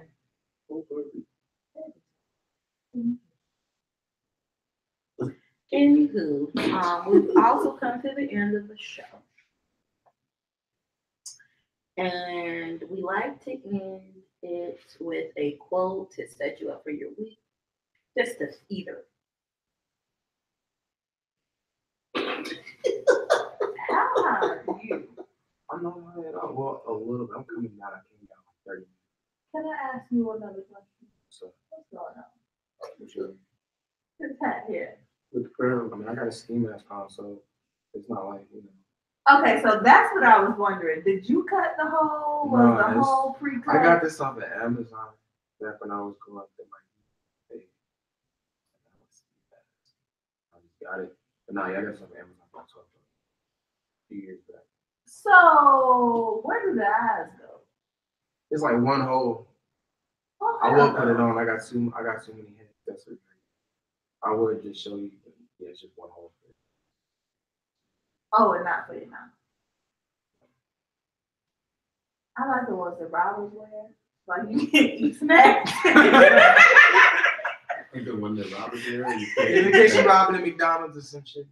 S2: Anywho, we've also come to the end of the show. And we like to end it with a quote to set you up for your week. Just to either.
S3: How are you?
S5: I'm not my head up. Well, a little bit. I'm coming down. I came down 30 minutes.
S3: Can I ask you another question?
S5: So,
S3: What's going on?
S5: sure.
S3: This hat here.
S5: With the curl, I mean, I got a ski mask on, so it's not like, you know.
S3: Okay, so that's what I was wondering. Did you cut the hole? Was
S5: No,
S3: the
S5: it's-
S3: hole pre-cut?
S5: I got this off of Amazon back when I was going to my hey. I just got it. But no, yeah, I got this off of Amazon for a few years back.
S3: So where do the eyes go?
S5: It's like one hole.
S3: Oh,
S5: I
S3: hell
S5: will put
S3: no.
S5: it on. I got too many heads. That's it. I would just show you, but yeah, it's just one hole.
S3: Oh, and not for you now. I like the ones that robbers wear. Like you can eat snacks.
S1: I think the one that Robert there.
S5: In case you're robbing at McDonald's or some shit.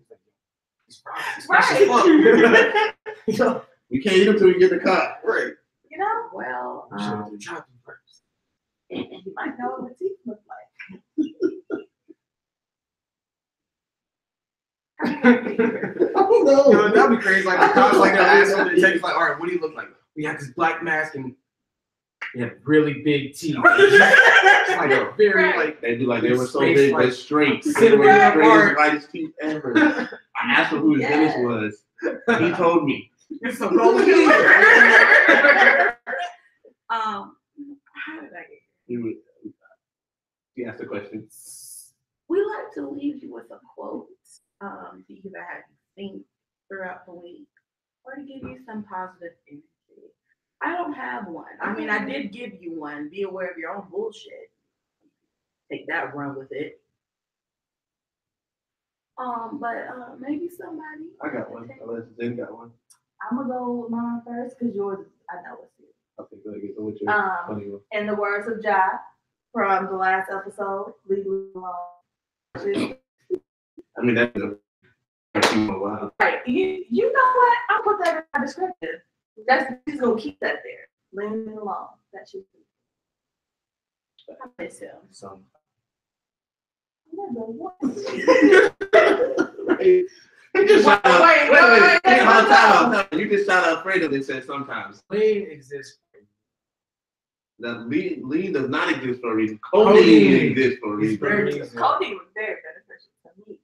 S5: He's
S3: Right.
S1: We can't eat them till we get the car. Right.
S3: You know?
S2: Well,
S5: We should have tried them first.
S3: And you might know what the teeth look like.
S1: Oh no.
S5: Yo, that'd be crazy. Like the cops like that ass on the tape, like, all right, what do you look like? We have this black mask and we have really big teeth. It's like a very like
S1: They do like they were so
S5: Space
S1: big,
S5: like-
S1: but straight. They
S5: Sit
S1: were
S5: right
S1: the straightest,
S5: apart.
S1: whitest teeth ever. I asked him who his dentist was. He told me.
S2: it's a golden how did I get here?
S1: He asked the question.
S2: We like to leave you with a quote to either have you think throughout the week or to give you some positive energy. I don't have one. I mean, I did give you one. Be aware of your own bullshit. Take that, run with it. But maybe somebody.
S1: I got one. Unless Zen got one.
S3: I'm gonna go with mine first because yours, I know it's you.
S1: Okay, go ahead. Go with your funny one.
S3: In the words of Ja from the last episode, legally alone.
S1: I mean, that's a wow.
S3: Right. You know what? I'll put that in my description. That's just gonna keep that there. Leave it alone. That should be.
S2: I miss him.
S5: So
S1: Right. You just shout out. Wait. Hold on. You just shout out Fredo and said sometimes.
S5: lean exists.
S1: That lean does not exist for a reason. Codeine exists for a reason.
S3: Codeine was very beneficial to me.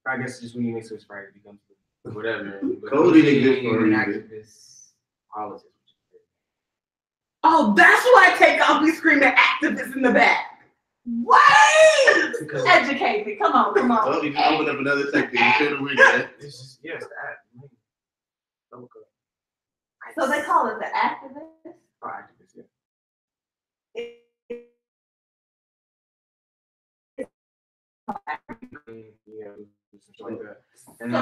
S5: I guess just when you mix with Sprite, it becomes whatever. But
S1: Codeine exists for a reason.
S5: activists, politics.
S6: Oh, that's why I take off. We screaming activists in the back.
S3: Wait!
S5: Because
S3: Educate me. Come on.
S1: Oh, you just open up another section. You should have read that.
S5: it's just yes, that.
S3: So they call it the activist?
S5: Oh, activists, yeah. Yeah, something like that. And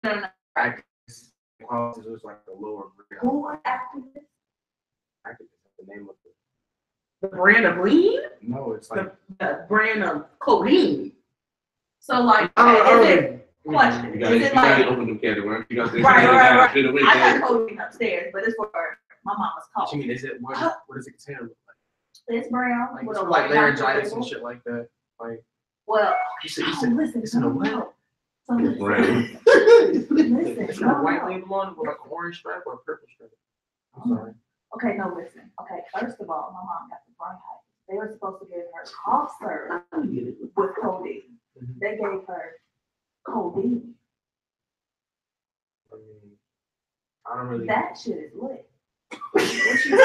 S5: then activists qualities was like the lower grade.
S3: Who are activists?
S5: Activists, that's the name of it.
S6: The brand of lean?
S5: No, it's like
S6: The brand of codeine.
S3: So like,
S1: Oh,
S3: is it, question,
S1: You
S3: is
S1: gotta
S3: it like,
S1: open them can of worms. You gotta say
S3: Right.
S1: Should have went
S3: I
S1: there.
S3: got codeine upstairs, but it's for my mama's
S5: what you
S3: cough.
S5: mean, is it what does it container look like?
S3: It's brown
S5: Like
S3: with
S5: it's
S3: a
S5: for like
S3: white
S5: laryngitis and
S3: label.
S5: shit like that. Like
S3: Well,
S5: you said
S3: listen,
S5: it's in a
S3: no,
S5: what?
S3: no. So listen,
S1: Brown.
S3: listen,
S5: It's
S3: no,
S5: got a white
S3: no.
S5: label on it with like an orange stripe or a purple stripe. I'm sorry.
S3: Okay, no, listen. Okay, first of all, my mom got the bronchitis. They were supposed to give her cough syrup with codeine.
S5: Mhm.
S3: They gave her codeine.
S5: I mean, I don't really.
S3: That shit is lit.
S6: What you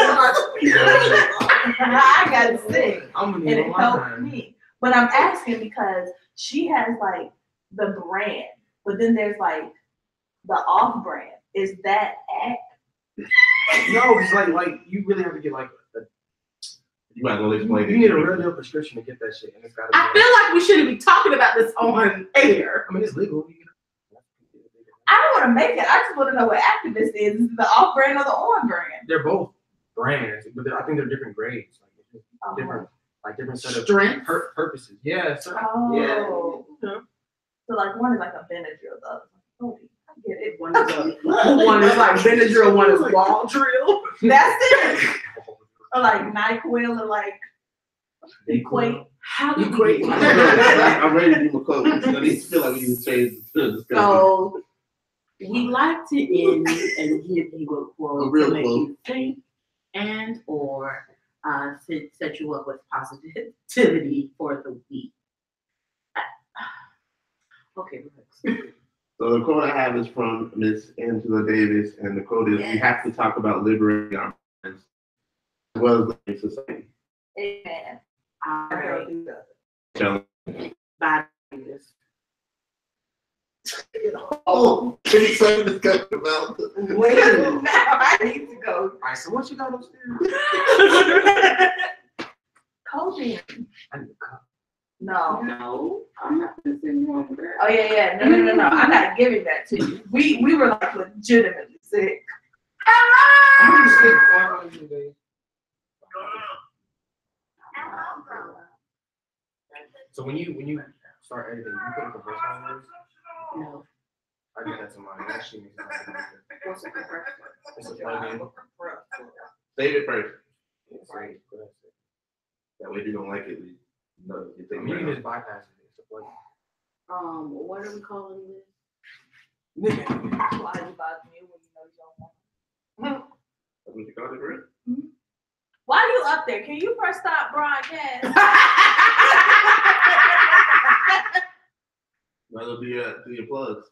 S3: I got sick.
S5: I'm
S3: And
S5: gonna
S3: it helped me. But I'm asking because she has like the brand, but then there's like the off brand. Is that
S5: No, it's like you really have to get like
S1: You might as well explain
S5: you
S1: it.
S5: need a real deal prescription to get that shit, and it's gotta be.
S6: I feel like we shouldn't be talking about this on air.
S5: I mean, it's legal.
S3: I don't want to make it. I just want to know what activist is. Is it the off brand or the on brand?
S5: They're both brands, but I think they're different grades, like different set of
S6: Strength.
S5: purposes. Yeah, so
S3: Oh.
S5: yeah.
S3: So like one is like a Benadryl, the other one. I get it.
S6: One is like Benadryl, one is wall drill.
S3: That's it. Or like NyQuil or like Equate.
S6: How do
S5: Equate.
S6: we
S1: I'm ready to do my quote. So these feel like we need to change the discussion.
S6: So we like to end and give you a quote
S1: A real
S6: to make
S1: quote.
S6: you think and or set you up with positivity for the week. Okay, Rex.
S1: So the quote I have is from Miss Angela Davis, and the quote is, "We have to talk about liberating our minds as well as living society."
S3: Amen.
S1: Challenge.
S6: Bye.
S1: Oh, can you say discussion about
S3: Wait, now I need to go.
S5: Alright, so what you got upstairs?
S3: Codeine.
S5: I need a cup.
S3: No.
S6: No, I'm not gonna send you over there.
S3: Oh yeah. No. I'm not giving that to you. We were like legitimately sick.
S5: I'm gonna sleep 4 hours a day. So when you start editing, you put a compressor on yours?
S6: No.
S5: I get that to mine. It actually makes it
S6: What's the compressor?
S5: It's a plug-in.
S1: Save it first.
S5: It's like,
S1: That way if you don't like it, you know, you
S5: I
S1: take
S5: mean, you
S1: it
S5: can
S1: out.
S5: just bypass it. It's a plug-in.
S6: What are we calling this?
S3: Why you bother me when you know you don't want?
S1: That's what you call it, right?
S3: Why are you up there? Can you press stop broadcast?
S1: Rather do your plugs.